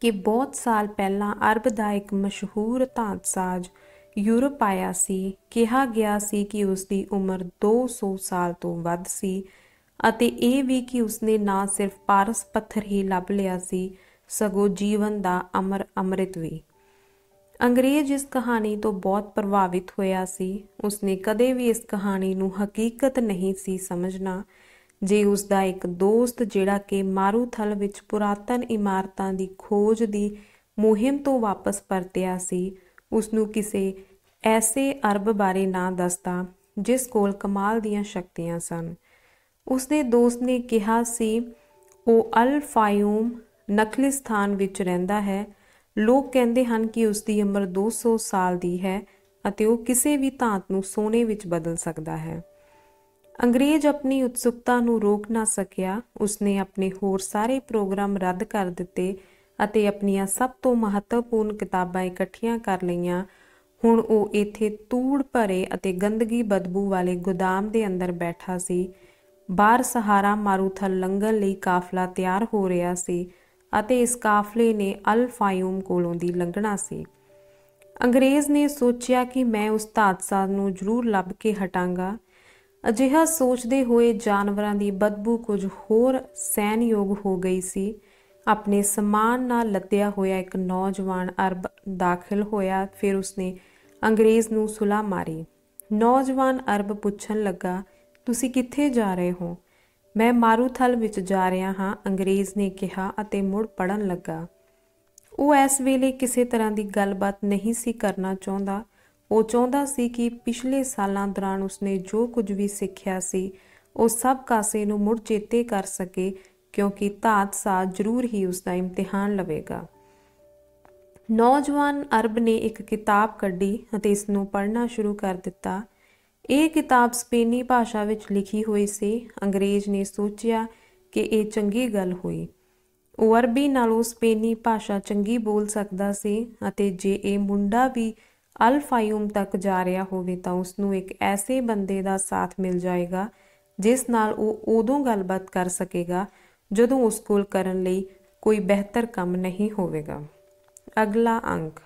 ਕਿ ਬਹੁਤ ਸਾਲ ਪਹਿਲਾਂ ਅਰਬ ਦਾ ਇੱਕ ਮਸ਼ਹੂਰ ਧਾਤ ਸਾਜ ਯੂਰਪ ਆਇਆ ਸੀ। ਕਿਹਾ ਗਿਆ ਸੀ ਕਿ ਉਸਦੀ ਉਮਰ 200 ਸਾਲ ਤੋਂ ਵੱਧ ਸੀ ਅਤੇ ਇਹ ਵੀ ਕਿ ਉਸਨੇ ਨਾ ਸਿਰਫ ਪਾਰਸ ਪੱਥਰ ਹੀ ਲੱਭ ਲਿਆ ਸੀ, ਸਗੋਂ ਜੀਵਨ ਦਾ ਅੰਮ੍ਰਿਤ ਵੀ। ਅੰਗਰੇਜ਼ ਇਸ ਕਹਾਣੀ ਤੋਂ ਬਹੁਤ ਪ੍ਰਭਾਵਿਤ ਹੋਇਆ ਸੀ। ਉਸਨੇ ਕਦੇ ਵੀ ਇਸ ਕਹਾਣੀ ਨੂੰ ਹਕੀਕਤ ਨਹੀਂ ਸੀ ਸਮਝਣਾ। ਜੇ ਉਸਦਾ ਇੱਕ ਦੋਸਤ ਜਿਹੜਾ ਕਿ ਮਾਰੂਥਲ ਵਿੱਚ ਪੁਰਾਤਨ ਇਮਾਰਤਾਂ ਦੀ ਖੋਜ ਦੀ ਮੁਹਿੰਮ ਤੋਂ ਵਾਪਸ ਪਰਤਿਆ ਸੀ, ਉਸਨੂੰ ਕਿਸੇ ਐਸੇ ਅਰਬ ਬਾਰੇ ਨਾ ਦੱਸਦਾ ਜਿਸ ਕੋਲ ਕਮਾਲ ਦੀਆਂ ਸ਼ਕਤੀਆਂ ਸਨ। ਉਸਦੇ ਦੋਸਤ ਨੇ ਕਿਹਾ ਸੀ ਉਹ ਅਲ ਫਾਯੂਮ ਨਖਲਿਸਤਾਨ ਵਿੱਚ ਰਹਿੰਦਾ ਹੈ। ਲੋਕ ਕਹਿੰਦੇ ਹਨ ਕਿ ਉਸਦੀ ਉਮਰ 200 ਸਾਲ ਦੀ ਹੈ ਅਤੇ ਉਹ ਕਿਸੇ ਵੀ ਧਾਤ ਨੂੰ ਸੋਨੇ ਵਿੱਚ ਬਦਲ ਸਕਦਾ ਹੈ। ਅੰਗਰੇਜ਼ ਆਪਣੀ ਉਤਸੁਕਤਾ ਨੂੰ ਰੋਕ ਨਾ ਸਕਿਆ। ਉਸਨੇ ਆਪਣੇ ਹੋਰ ਸਾਰੇ ਪ੍ਰੋਗਰਾਮ ਰੱਦ ਕਰ ਦਿੱਤੇ ਅਤੇ ਆਪਣੀਆਂ ਸਭ ਤੋਂ ਮਹੱਤਵਪੂਰਨ ਕਿਤਾਬਾਂ ਇਕੱਠੀਆਂ ਕਰ ਲਈਆਂ। ਹੁਣ ਉਹ ਇੱਥੇ ਧੂੜ ਭਰੇ ਅਤੇ ਗੰਦਗੀ ਬਦਬੂ ਵਾਲੇ ਗੋਦਾਮ ਦੇ ਅੰਦਰ ਬੈਠਾ ਸੀ। ਬਾਹਰ ਸਹਾਰਾ ਮਾਰੂਥਲ ਲੰਘਣ ਲਈ ਕਾਫਲਾ ਤਿਆਰ ਹੋ ਰਿਹਾ ਸੀ ਅਤੇ ਇਸ ਕਾਫਲੇ ਨੇ ਅਲ ਫਾਯੂਮ ਕੋਲੋਂ ਦੀ ਲੰਘਣਾ ਸੀ। ਅੰਗਰੇਜ਼ ਨੇ ਸੋਚਿਆ ਕਿ ਮੈਂ ਉਸ ਹਾਦਸਾ ਨੂੰ ਜ਼ਰੂਰ ਲੱਭ ਕੇ ਹਟਾਂਗਾ। ਅਜਿਹਾ ਸੋਚਦੇ ਹੋਏ ਜਾਨਵਰਾਂ ਦੀ ਬਦਬੂ ਕੁਝ ਹੋਰ ਸਹਿਣਯੋਗ ਹੋ ਗਈ ਸੀ। ਆਪਣੇ ਸਮਾਨ ਨਾਲ ਲੱਦਿਆ ਹੋਇਆ ਇੱਕ ਨੌਜਵਾਨ ਅਰਬ ਦਾਖਲ ਹੋਇਆ। ਫਿਰ ਉਸਨੇ ਅੰਗਰੇਜ਼ ਨੂੰ ਸੁਲਾਹ ਮਾਰੀ। ਨੌਜਵਾਨ ਅਰਬ ਪੁੱਛਣ ਲੱਗਾ, ਤੁਸੀਂ ਕਿੱਥੇ ਜਾ ਰਹੇ ਹੋ? ਮੈਂ ਮਾਰੂਥਲ ਵਿੱਚ ਜਾ ਰਿਹਾ ਹਾਂ, ਅੰਗਰੇਜ਼ ਨੇ ਕਿਹਾ ਅਤੇ ਮੁੜ ਪੜ੍ਹਨ ਲੱਗਾ। ਉਹ ਇਸ ਵੇਲੇ ਕਿਸੇ ਤਰ੍ਹਾਂ ਦੀ ਗੱਲਬਾਤ ਨਹੀਂ ਸੀ ਕਰਨਾ ਚਾਹੁੰਦਾ। ਉਹ ਚਾਹੁੰਦਾ ਸੀ ਕਿ ਪਿਛਲੇ ਸਾਲਾਂ ਦੌਰਾਨ ਉਸਨੇ ਜੋ ਕੁਝ ਵੀ ਸਿੱਖਿਆ ਸੀ ਉਹ ਸਭ ਕਾਸੇ ਨੂੰ ਮੁੜ ਚੇਤੇ ਕਰ ਸਕੇ, ਕਿਉਂਕਿ ਹਾਦਸਾ ਜ਼ਰੂਰ ਹੀ ਉਸਦਾ ਇਮਤਿਹਾਨ ਲਵੇਗਾ। ਨੌਜਵਾਨ ਅਰਬ ਨੇ ਇੱਕ ਕਿਤਾਬ ਕੱਢੀ ਅਤੇ ਇਸ ਨੂੰ ਪੜ੍ਹਨਾ ਸ਼ੁਰੂ ਕਰ ਦਿੱਤਾ। ਇਹ ਕਿਤਾਬ ਸਪੇਨੀ ਭਾਸ਼ਾ ਵਿੱਚ ਲਿਖੀ ਹੋਈ ਸੀ। ਅੰਗਰੇਜ਼ ਨੇ ਸੋਚਿਆ ਕਿ ਇਹ ਚੰਗੀ ਗੱਲ ਹੋਈ। ਉਹ ਅਰਬੀ ਨਾਲੋਂ ਸਪੇਨੀ ਭਾਸ਼ਾ ਚੰਗੀ ਬੋਲ ਸਕਦਾ ਸੀ ਅਤੇ ਜੇ ਇਹ ਮੁੰਡਾ ਵੀ ਅਲ ਫਾਯੂਮ ਤੱਕ ਜਾ ਰਿਹਾ ਹੋਵੇ ਤਾਂ ਉਸਨੂੰ ਇੱਕ ਐਸੇ ਬੰਦੇ ਦਾ ਸਾਥ ਮਿਲ ਜਾਏਗਾ ਜਿਸ ਨਾਲ ਉਹ ਉਦੋਂ ਗੱਲਬਾਤ ਕਰ ਸਕੇਗਾ ਜਦੋਂ ਉਸ ਕੋਲ ਕਰਨ ਲਈ ਕੋਈ ਬਿਹਤਰ ਕੰਮ ਨਹੀਂ ਹੋਵੇਗਾ। ਅਗਲਾ ਅੰਕ।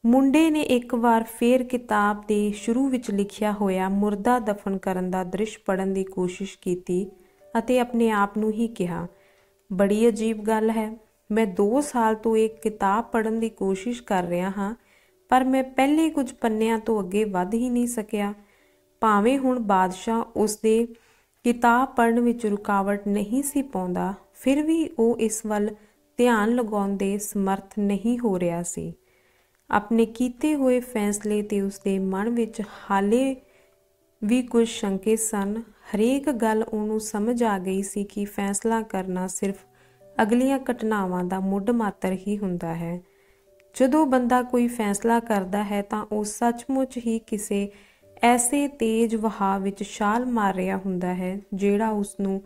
ਮੁੰਡੇ ਨੇ ਇੱਕ ਵਾਰ ਫੇਰ ਕਿਤਾਬ ਦੇ ਸ਼ੁਰੂ ਵਿੱਚ ਲਿਖਿਆ ਹੋਇਆ ਮੁਰਦਾ ਦਫਨ ਕਰਨ ਦਾ ਦ੍ਰਿਸ਼ ਪੜ੍ਹਨ ਦੀ ਕੋਸ਼ਿਸ਼ ਕੀਤੀ ਅਤੇ ਆਪਣੇ ਆਪ ਨੂੰ ਹੀ ਕਿਹਾ, ਬੜੀ ਅਜੀਬ ਗੱਲ ਹੈ। ਮੈਂ 2 ਸਾਲ ਤੋਂ ਇਹ ਕਿਤਾਬ ਪੜ੍ਹਨ ਦੀ ਕੋਸ਼ਿਸ਼ ਕਰ ਰਿਹਾ ਹਾਂ, ਪਰ ਮੈਂ ਪਹਿਲੇ ਕੁਝ ਪੰਨਿਆਂ ਤੋਂ ਅੱਗੇ ਵੱਧ ਹੀ ਨਹੀਂ ਸਕਿਆ। ਭਾਵੇਂ ਹੁਣ ਬਾਦਸ਼ਾਹ ਉਸਦੇ ਕਿਤਾਬ ਪੜ੍ਹਨ ਵਿੱਚ ਰੁਕਾਵਟ ਨਹੀਂ ਸੀ ਪਾਉਂਦਾ, ਫਿਰ ਵੀ ਉਹ ਇਸ ਵੱਲ ਧਿਆਨ ਲਗਾਉਣ ਦੇ ਸਮਰਥ ਨਹੀਂ ਹੋ ਰਿਹਾ ਸੀ। ਆਪਣੇ ਕੀਤੇ ਹੋਏ ਫੈਸਲੇ ਤੇ ਉਸਦੇ ਮਨ ਵਿੱਚ ਹਾਲੇ ਵੀ ਕੁਝ ਸ਼ੰਕੇ ਸਨ। ਹਰੇਕ ਗੱਲ ਉਹਨੂੰ ਸਮਝ ਆ ਗਈ ਸੀ ਕਿ ਫੈਸਲਾ ਕਰਨਾ ਸਿਰਫ ਅਗਲੀਆਂ ਘਟਨਾਵਾਂ ਦਾ ਮੁੱਢ ਮਾਤਰ ਹੀ ਹੁੰਦਾ ਹੈ। ਜਦੋਂ ਬੰਦਾ ਕੋਈ ਫੈਸਲਾ ਕਰਦਾ ਹੈ ਤਾਂ ਉਹ ਸੱਚਮੁੱਚ ਹੀ ਕਿਸੇ ਐਸੇ ਤੇਜ਼ ਵਹਾਅ ਵਿੱਚ ਛਾਲ ਮਾਰ ਰਿਹਾ ਹੁੰਦਾ ਹੈ ਜਿਹੜਾ ਉਸਨੂੰ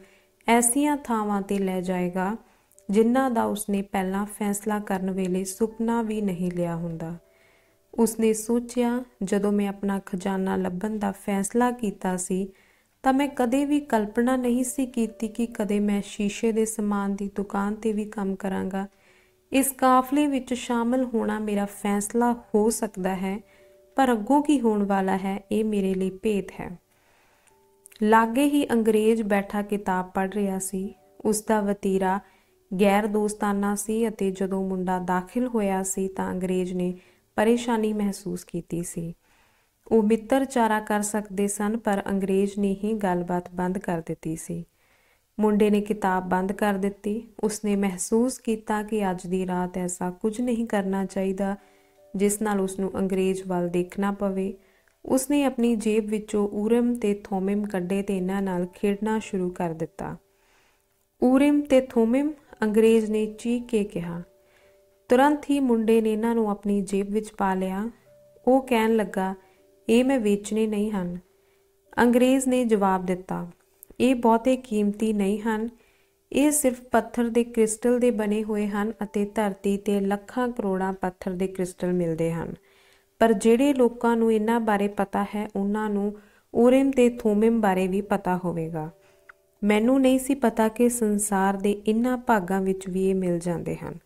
ਐਸੀਆਂ ਥਾਵਾਂ ਤੇ ਲੈ ਜਾਏਗਾ ਜਿਨ੍ਹਾਂ ਦਾ ਉਸਨੇ ਪਹਿਲਾਂ ਫੈਸਲਾ ਕਰਨ ਵੇਲੇ ਸੁਪਨਾ ਵੀ ਨਹੀਂ ਲਿਆ ਹੁੰਦਾ। ਉਸਨੇ ਸੋਚਿਆ, ਜਦੋਂ ਮੈਂ ਆਪਣਾ ਖਜ਼ਾਨਾ ਲੱਭਣ ਦਾ ਫੈਸਲਾ ਕੀਤਾ ਸੀ ਤਾਂ ਮੈਂ ਕਦੇ ਵੀ ਕਲਪਨਾ ਨਹੀਂ ਸੀ ਕੀਤੀ ਕਿ ਕਦੇ ਮੈਂ ਸ਼ੀਸ਼ੇ ਦੇ ਸਮਾਨ ਦੀ ਦੁਕਾਨ ਤੇ ਵੀ ਕੰਮ ਕਰਾਂਗਾ। ਇਸ ਕਾਫਲੇ ਵਿੱਚ ਸ਼ਾਮਲ ਹੋਣਾ ਮੇਰਾ ਫੈਸਲਾ ਹੋ ਸਕਦਾ ਹੈ, ਪਰ ਅੱਗੋਂ ਕੀ ਹੋਣ ਵਾਲਾ ਹੈ ਇਹ ਮੇਰੇ ਲਈ ਭੇਤ ਹੈ। ਲਾਗੇ ਹੀ ਅੰਗਰੇਜ਼ ਬੈਠਾ ਕਿਤਾਬ ਪੜ੍ਹ ਰਿਹਾ ਸੀ। ਉਸਦਾ ਵਤੀਰਾ ਗੈਰ ਦੋਸਤਾਨਾ ਸੀ ਅਤੇ ਜਦੋਂ ਮੁੰਡਾ ਦਾਖਲ ਹੋਇਆ ਸੀ ਤਾਂ ਅੰਗਰੇਜ਼ ਨੇ ਪਰੇਸ਼ਾਨੀ ਮਹਿਸੂਸ ਕੀਤੀ ਸੀ। ਉਹ ਮਿੱਤਰਚਾਰਾ ਕਰ ਸਕਦੇ ਸਨ, ਪਰ ਅੰਗਰੇਜ਼ ਨੇ ਹੀ ਗੱਲਬਾਤ ਬੰਦ ਕਰ ਦਿੱਤੀ ਸੀ। ਮੁੰਡੇ ਨੇ ਕਿਤਾਬ ਬੰਦ ਕਰ ਦਿੱਤੀ। ਉਸਨੇ ਮਹਿਸੂਸ ਕੀਤਾ ਕਿ ਅੱਜ ਦੀ ਰਾਤ ਐਸਾ ਕੁਝ ਨਹੀਂ ਕਰਨਾ ਚਾਹੀਦਾ ਜਿਸ ਨਾਲ ਉਸਨੂੰ ਅੰਗਰੇਜ਼ ਵੱਲ ਦੇਖਣਾ ਪਵੇ। ਉਸਨੇ ਆਪਣੀ ਜੇਬ ਵਿੱਚੋਂ ਊਰਮ ਤੇ ਥੋਮਿਮ ਕੱਢੇ ਤੇ ਇਹਨਾਂ ਨਾਲ ਖੇਡਣਾ ਸ਼ੁਰੂ ਕਰ ਦਿੱਤਾ। ਊਰਿਮ ਤੇ ਥੋਮਿਮ, ਅੰਗਰੇਜ਼ ਨੇ ਚੀਕ ਕੇ ਕਿਹਾ। ਤੁਰੰਤ ਹੀ ਮੁੰਡੇ ਨੇ ਇਹਨਾਂ ਨੂੰ ਆਪਣੀ ਜੇਬ ਵਿੱਚ ਪਾ ਲਿਆ। ਉਹ ਕਹਿਣ ਲੱਗਾ, ਇਹ ਮੈਂ ਵੇਚਣੇ ਨਹੀਂ ਹਨ। ਅੰਗਰੇਜ਼ ਨੇ ਜਵਾਬ ਦਿੱਤਾ, ਇਹ ਬਹੁਤੇ ਕੀਮਤੀ ਨਹੀਂ ਹਨ। ਇਹ ਸਿਰਫ ਪੱਥਰ ਦੇ ਕ੍ਰਿਸਟਲ ਦੇ ਬਣੇ ਹੋਏ ਹਨ ਅਤੇ ਧਰਤੀ ਤੇ ਲੱਖਾਂ ਕਰੋੜਾਂ ਪੱਥਰ ਦੇ ਕ੍ਰਿਸਟਲ ਮਿਲਦੇ ਹਨ, ਪਰ ਜਿਹੜੇ ਲੋਕਾਂ ਨੂੰ ਇਹਨਾਂ ਬਾਰੇ ਪਤਾ ਹੈ ਉਹਨਾਂ ਨੂੰ ਊਰਿਮ ਤੇ ਥੋਮਿਮ ਬਾਰੇ ਵੀ ਪਤਾ ਹੋਵੇਗਾ। ਮੈਨੂੰ ਨਹੀਂ ਸੀ ਪਤਾ ਕਿ ਸੰਸਾਰ ਦੇ ਇਹਨਾਂ ਭਾਗਾਂ ਵਿੱਚ ਵੀ ਇਹ ਮਿਲ ਜਾਂਦੇ ਹਨ।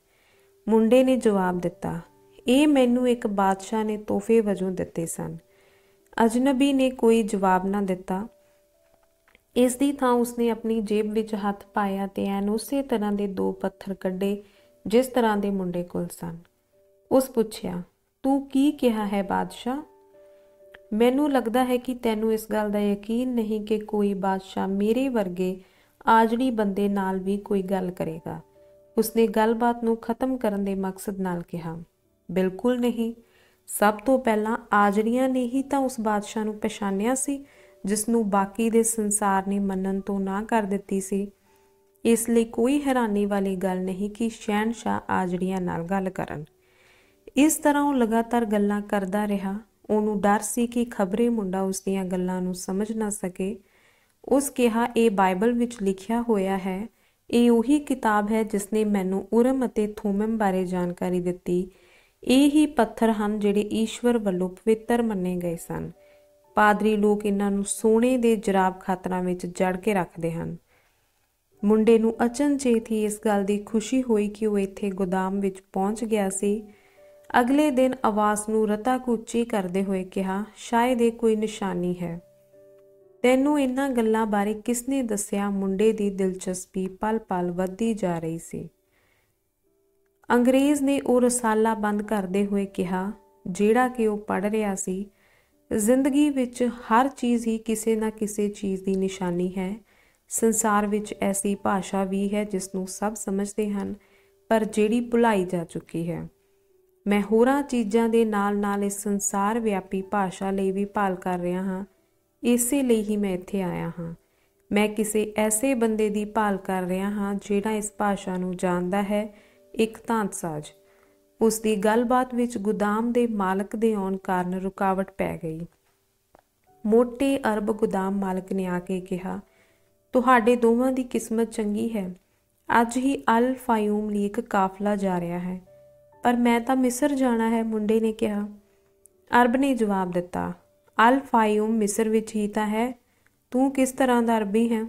ਮੁੰਡੇ ਨੇ ਜਵਾਬ ਦਿੱਤਾ, ਇਹ ਮੈਨੂੰ ਇੱਕ ਬਾਦਸ਼ਾਹ ਨੇ ਤੋਹਫੇ ਵਜੋਂ ਦਿੱਤੇ ਸਨ। ਅਜਨਬੀ ਨੇ ਕੋਈ ਜਵਾਬ ਨਾ ਦਿੱਤਾ। ਇਸ ਦੀ ਥਾਂ ਉਸਨੇ ਆਪਣੀ ਜੇਬ ਵਿੱਚ ਹੱਥ ਪਾਇਆ ਤੇ ਐਨ ਉਸੇ ਤਰ੍ਹਾਂ ਦੇ 2 ਪੱਥਰ ਕੱਢੇ ਜਿਸ ਤਰ੍ਹਾਂ ਦੇ ਮੁੰਡੇ ਕੋਲ ਸਨ। ਉਸ ਪੁੱਛਿਆ, ਤੂੰ ਕੀ ਕਿਹਾ ਹੈ ਬਾਦਸ਼ਾਹ? ਮੈਨੂੰ ਲੱਗਦਾ ਹੈ ਕਿ ਤੈਨੂੰ ਇਸ ਗੱਲ ਦਾ ਯਕੀਨ ਨਹੀਂ ਕਿ ਕੋਈ ਬਾਦਸ਼ਾਹ ਮੇਰੇ ਵਰਗੇ ਆਜੜੀ ਬੰਦੇ ਨਾਲ ਵੀ ਕੋਈ ਗੱਲ ਕਰੇਗਾ। ਉਸਨੇ ਗੱਲਬਾਤ ਨੂੰ ਖਤਮ ਕਰਨ ਦੇ ਮਕਸਦ ਨਾਲ ਕਿਹਾ, ਬਿਲਕੁਲ ਨਹੀਂ। ਸਭ ਤੋਂ ਪਹਿਲਾਂ ਆਜੜੀਆਂ ਨੇ ਹੀ ਤਾਂ ਉਸ ਬਾਦਸ਼ਾਹ ਨੂੰ ਪਛਾਣਿਆ ਸੀ ਜਿਸ ਨੂੰ ਬਾਕੀ ਦੇ ਸੰਸਾਰ ਨੇ ਮੰਨਣ ਤੋਂ ਨਾ ਕਰ ਦਿੱਤੀ ਸੀ। ਇਸ ਲਈ ਕੋਈ ਹੈਰਾਨੀ ਵਾਲੀ ਗੱਲ ਨਹੀਂ ਕਿ ਸ਼ਹਿਨਸ਼ਾਹ ਆਜੜੀਆਂ ਨਾਲ ਗੱਲ ਕਰਨ। ਇਸ ਤਰ੍ਹਾਂ ਉਹ ਲਗਾਤਾਰ ਗੱਲਾਂ ਕਰਦਾ ਰਿਹਾ। ਉਹਨੂੰ ਡਰ ਸੀ ਕਿ ਖਬਰੇ ਮੁੰਡਾ ਉਸਦੀਆਂ ਗੱਲਾਂ ਨੂੰ ਸਮਝ ਨਾ ਸਕੇ। ਉਸ ਕਿਹਾ, ਇਹ ਬਾਈਬਲ ਵਿੱਚ ਲਿਖਿਆ ਹੋਇਆ ਹੈ। ਇਹ ਉਹੀ ਕਿਤਾਬ ਹੈ ਜਿਸਨੇ ਮੈਨੂੰ ਊਰਮ ਅਤੇ ਥੋਮਿਮ ਬਾਰੇ ਜਾਣਕਾਰੀ ਦਿੱਤੀ। ਇਹ ਹੀ ਪੱਥਰ ਹਨ ਜਿਹੜੇ ਈਸ਼ਵਰ ਵੱਲੋਂ ਪਵਿੱਤਰ ਮੰਨੇ ਗਏ ਸਨ। ਪਾਦਰੀ ਲੋਕ ਇਹਨਾਂ ਨੂੰ ਸੋਨੇ ਦੇ ਜਰਾਬ ਖਾਤਰਾਂ ਵਿੱਚ ਜੜ ਕੇ ਰੱਖਦੇ ਹਨ। ਮੁੰਡੇ ਨੂੰ ਅਚਨਚੇਤ ਹੀ ਇਸ ਗੱਲ ਦੀ ਖੁਸ਼ੀ ਹੋਈ ਕਿ ਉਹ ਇੱਥੇ ਗੋਦਾਮ ਵਿੱਚ ਪਹੁੰਚ ਗਿਆ ਸੀ। ਅਗਲੇ ਦਿਨ ਆਵਾਜ਼ ਨੂੰ ਰਤਾ ਕੁ ਉੱਚੀ ਕਰਦੇ ਹੋਏ ਕਿਹਾ, ਸ਼ਾਇਦ ਇਹ ਕੋਈ ਨਿਸ਼ਾਨੀ ਹੈ। ਤੈਨੂੰ ਇਹਨਾਂ ਗੱਲਾਂ ਬਾਰੇ ਕਿਸਨੇ ਦੱਸਿਆ? ਮੁੰਡੇ ਦੀ ਦਿਲਚਸਪੀ ਪਲ ਪਲ ਵੱਧਦੀ ਜਾ ਰਹੀ ਸੀ। ਅੰਗਰੇਜ਼ ਨੇ ਉਹ ਰਸਾਲਾ ਬੰਦ ਕਰਦੇ ਹੋਏ ਕਿਹਾ, ਜਿਹੜਾ ਕਿ ਉਹ ਪੜ੍ਹ ਰਿਹਾ ਸੀ, ਜ਼ਿੰਦਗੀ ਵਿੱਚ ਹਰ ਚੀਜ਼ ਹੀ ਕਿਸੇ ਨਾ ਕਿਸੇ ਚੀਜ਼ ਦੀ ਨਿਸ਼ਾਨੀ ਹੈ। ਸੰਸਾਰ ਵਿੱਚ ਐਸੀ ਭਾਸ਼ਾ ਵੀ ਹੈ ਜਿਸ ਨੂੰ ਸਭ ਸਮਝਦੇ ਹਨ, ਪਰ ਜਿਹੜੀ ਭੁਲਾਈ ਜਾ ਚੁੱਕੀ ਹੈ। ਮੈਂ ਹੋਰਾਂ ਚੀਜ਼ਾਂ ਦੇ ਨਾਲ ਨਾਲ ਇਸ ਸੰਸਾਰ ਵਿਆਪੀ ਭਾਸ਼ਾ ਲਈ ਵੀ ਭਾਲ ਕਰ ਰਿਹਾ ਹਾਂ। ਇਸੇ ਲਈ ਹੀ ਮੈਂ ਇੱਥੇ ਆਇਆ ਹਾਂ। ਮੈਂ ਕਿਸੇ ਐਸੇ ਬੰਦੇ ਦੀ ਭਾਲ ਕਰ ਰਿਹਾ ਹਾਂ ਜਿਹੜਾ ਇਸ ਭਾਸ਼ਾ ਨੂੰ ਜਾਣਦਾ ਹੈ, ਇੱਕ ਧਾਂਤਸਾਜ਼। ਉਸ ਦੀ ਗੱਲਬਾਤ ਵਿੱਚ ਗੋਦਾਮ ਦੇ ਮਾਲਕ ਦੇ ਆਉਣ ਕਾਰਨ ਰੁਕਾਵਟ ਪੈ ਗਈ। ਮੋਟੇ ਅਰਬ ਗੋਦਾਮ ਮਾਲਕ ਨੇ ਆ ਕੇ ਕਿਹਾ, ਤੁਹਾਡੇ ਦੋਵਾਂ ਦੀ ਕਿਸਮਤ ਚੰਗੀ ਹੈ। ਅੱਜ ਹੀ ਅਲ ਫਾਯੂਮ ਲਈ ਇੱਕ ਕਾਫਲਾ ਜਾ ਰਿਹਾ ਹੈ। ਪਰ ਮੈਂ ਤਾਂ ਮਿਸਰ ਜਾਣਾ ਹੈ, ਮੁੰਡੇ ਨੇ ਕਿਹਾ। ਅਰਬ ਨੇ ਜਵਾਬ ਦਿੱਤਾ, ਅਲ ਫਾਯੂਮ ਮਿਸਰ ਵਿੱਚ ਹੀ ਤਾਂ ਹੈ। ਤੂੰ ਕਿਸ ਤਰ੍ਹਾਂ ਦਾ ਅਰਬੀ ਹੈ?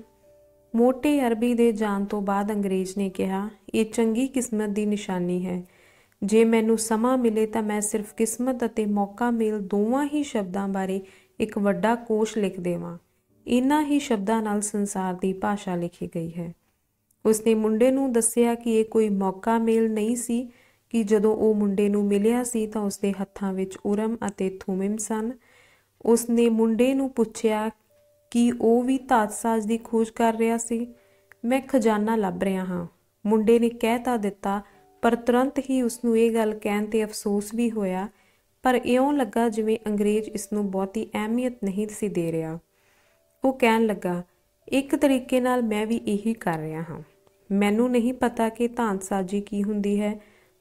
ਮੋਟੇ ਅਰਬੀ ਦੇ ਜਾਣ ਤੋਂ ਬਾਅਦ ਅੰਗਰੇਜ਼ ਨੇ ਕਿਹਾ, ਇਹ ਚੰਗੀ ਕਿਸਮਤ ਦੀ ਨਿਸ਼ਾਨੀ ਹੈ। ਜੇ ਮੈਨੂੰ ਸਮਾਂ ਮਿਲੇ ਤਾਂ ਮੈਂ ਸਿਰਫ ਕਿਸਮਤ ਅਤੇ ਮੌਕਾ ਮੇਲ ਦੋਵਾਂ ਹੀ ਸ਼ਬਦਾਂ ਬਾਰੇ ਇੱਕ ਵੱਡਾ ਕੋਸ਼ ਲਿਖ ਦੇਵਾਂ। ਇਹਨਾਂ ਹੀ ਸ਼ਬਦਾਂ ਨਾਲ ਸੰਸਾਰ ਦੀ ਭਾਸ਼ਾ ਲਿਖੀ ਗਈ ਹੈ। ਉਸਨੇ ਮੁੰਡੇ ਨੂੰ ਦੱਸਿਆ ਕਿ ਇਹ ਕੋਈ ਮੌਕਾ ਮੇਲ ਨਹੀਂ ਸੀ ਕਿ ਜਦੋਂ ਉਹ ਮੁੰਡੇ ਨੂੰ ਮਿਲਿਆ ਸੀ ਤਾਂ ਉਸਦੇ ਹੱਥਾਂ ਵਿੱਚ ਉਰਮ ਅਤੇ ਥੁਮਿਮ ਸਨ। ਉਸਨੇ ਮੁੰਡੇ ਨੂੰ ਪੁੱਛਿਆ ਕਿ ਉਹ ਵੀ ਧਾਤਸਾਜ਼ ਦੀ ਖੋਜ ਕਰ ਰਿਹਾ ਸੀ। ਮੈਂ ਖਜ਼ਾਨਾ ਲੱਭ ਰਿਹਾ ਹਾਂ, ਮੁੰਡੇ ਨੇ ਕਹਿ ਤਾਂ ਦਿੱਤਾ, ਪਰ ਤੁਰੰਤ ਹੀ ਉਸਨੂੰ ਇਹ ਗੱਲ ਕਹਿਣ 'ਤੇ ਅਫਸੋਸ ਵੀ ਹੋਇਆ। ਪਰ ਇਉਂ ਲੱਗਾ ਜਿਵੇਂ ਅੰਗਰੇਜ਼ ਇਸਨੂੰ ਬਹੁਤੀ ਅਹਿਮੀਅਤ ਨਹੀਂ ਸੀ ਦੇ ਰਿਹਾ। ਉਹ ਕਹਿਣ ਲੱਗਾ, ਇੱਕ ਤਰੀਕੇ ਨਾਲ ਮੈਂ ਵੀ ਇਹੀ ਕਰ ਰਿਹਾ ਹਾਂ। ਮੈਨੂੰ ਨਹੀਂ ਪਤਾ ਕਿ ਧਾਂਤਸਾਜ਼ੀ ਕੀ ਹੁੰਦੀ ਹੈ।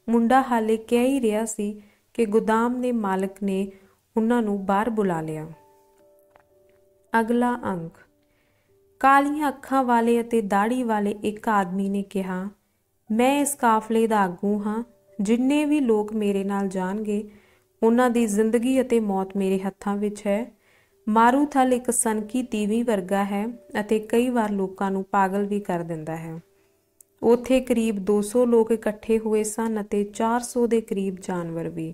ਮੁੰਡਾ ਹਾਲੇ ਕਹਿ ਹੀ ਰਿਹਾ ਸੀ ਕਿ ਗੋਦਾਮ ਦੇ ਮਾਲਕ ਨੇ ਉਹਨਾਂ ਨੂੰ ਬਾਹਰ ਬੁਲਾ ਲਿਆ। ਅਗਲਾ ਅੰਕ। ਕਾਲੀਆਂ ਅੱਖਾਂ ਵਾਲੇ ਅਤੇ ਦਾੜੀ ਵਾਲੇ ਇੱਕ ਆਦਮੀ ਨੇ ਕਿਹਾ, ਮੈਂ ਇਸ ਕਾਫਲੇ ਦਾ ਆਗੂ ਹਾਂ। ਜਿੰਨੇ ਵੀ ਲੋਕ ਮੇਰੇ ਨਾਲ ਜਾਣਗੇ, ਉਹਨਾਂ ਦੀ ਜ਼ਿੰਦਗੀ ਅਤੇ ਮੌਤ ਮੇਰੇ ਹੱਥਾਂ ਵਿੱਚ ਹੈ। ਮਾਰੂਥਲ ਇੱਕ ਸਨਕੀ ਤੀਵੀਂ ਵਰਗਾ ਹੈ ਅਤੇ ਕਈ ਵਾਰ ਲੋਕਾਂ ਨੂੰ ਪਾਗਲ ਵੀ ਕਰ ਦਿੰਦਾ ਹੈ। ਉੱਥੇ ਕਰੀਬ 200 ਲੋਕ ਇਕੱਠੇ ਹੋਏ ਸਨ ਅਤੇ 400 ਦੇ ਕਰੀਬ ਜਾਨਵਰ ਵੀ,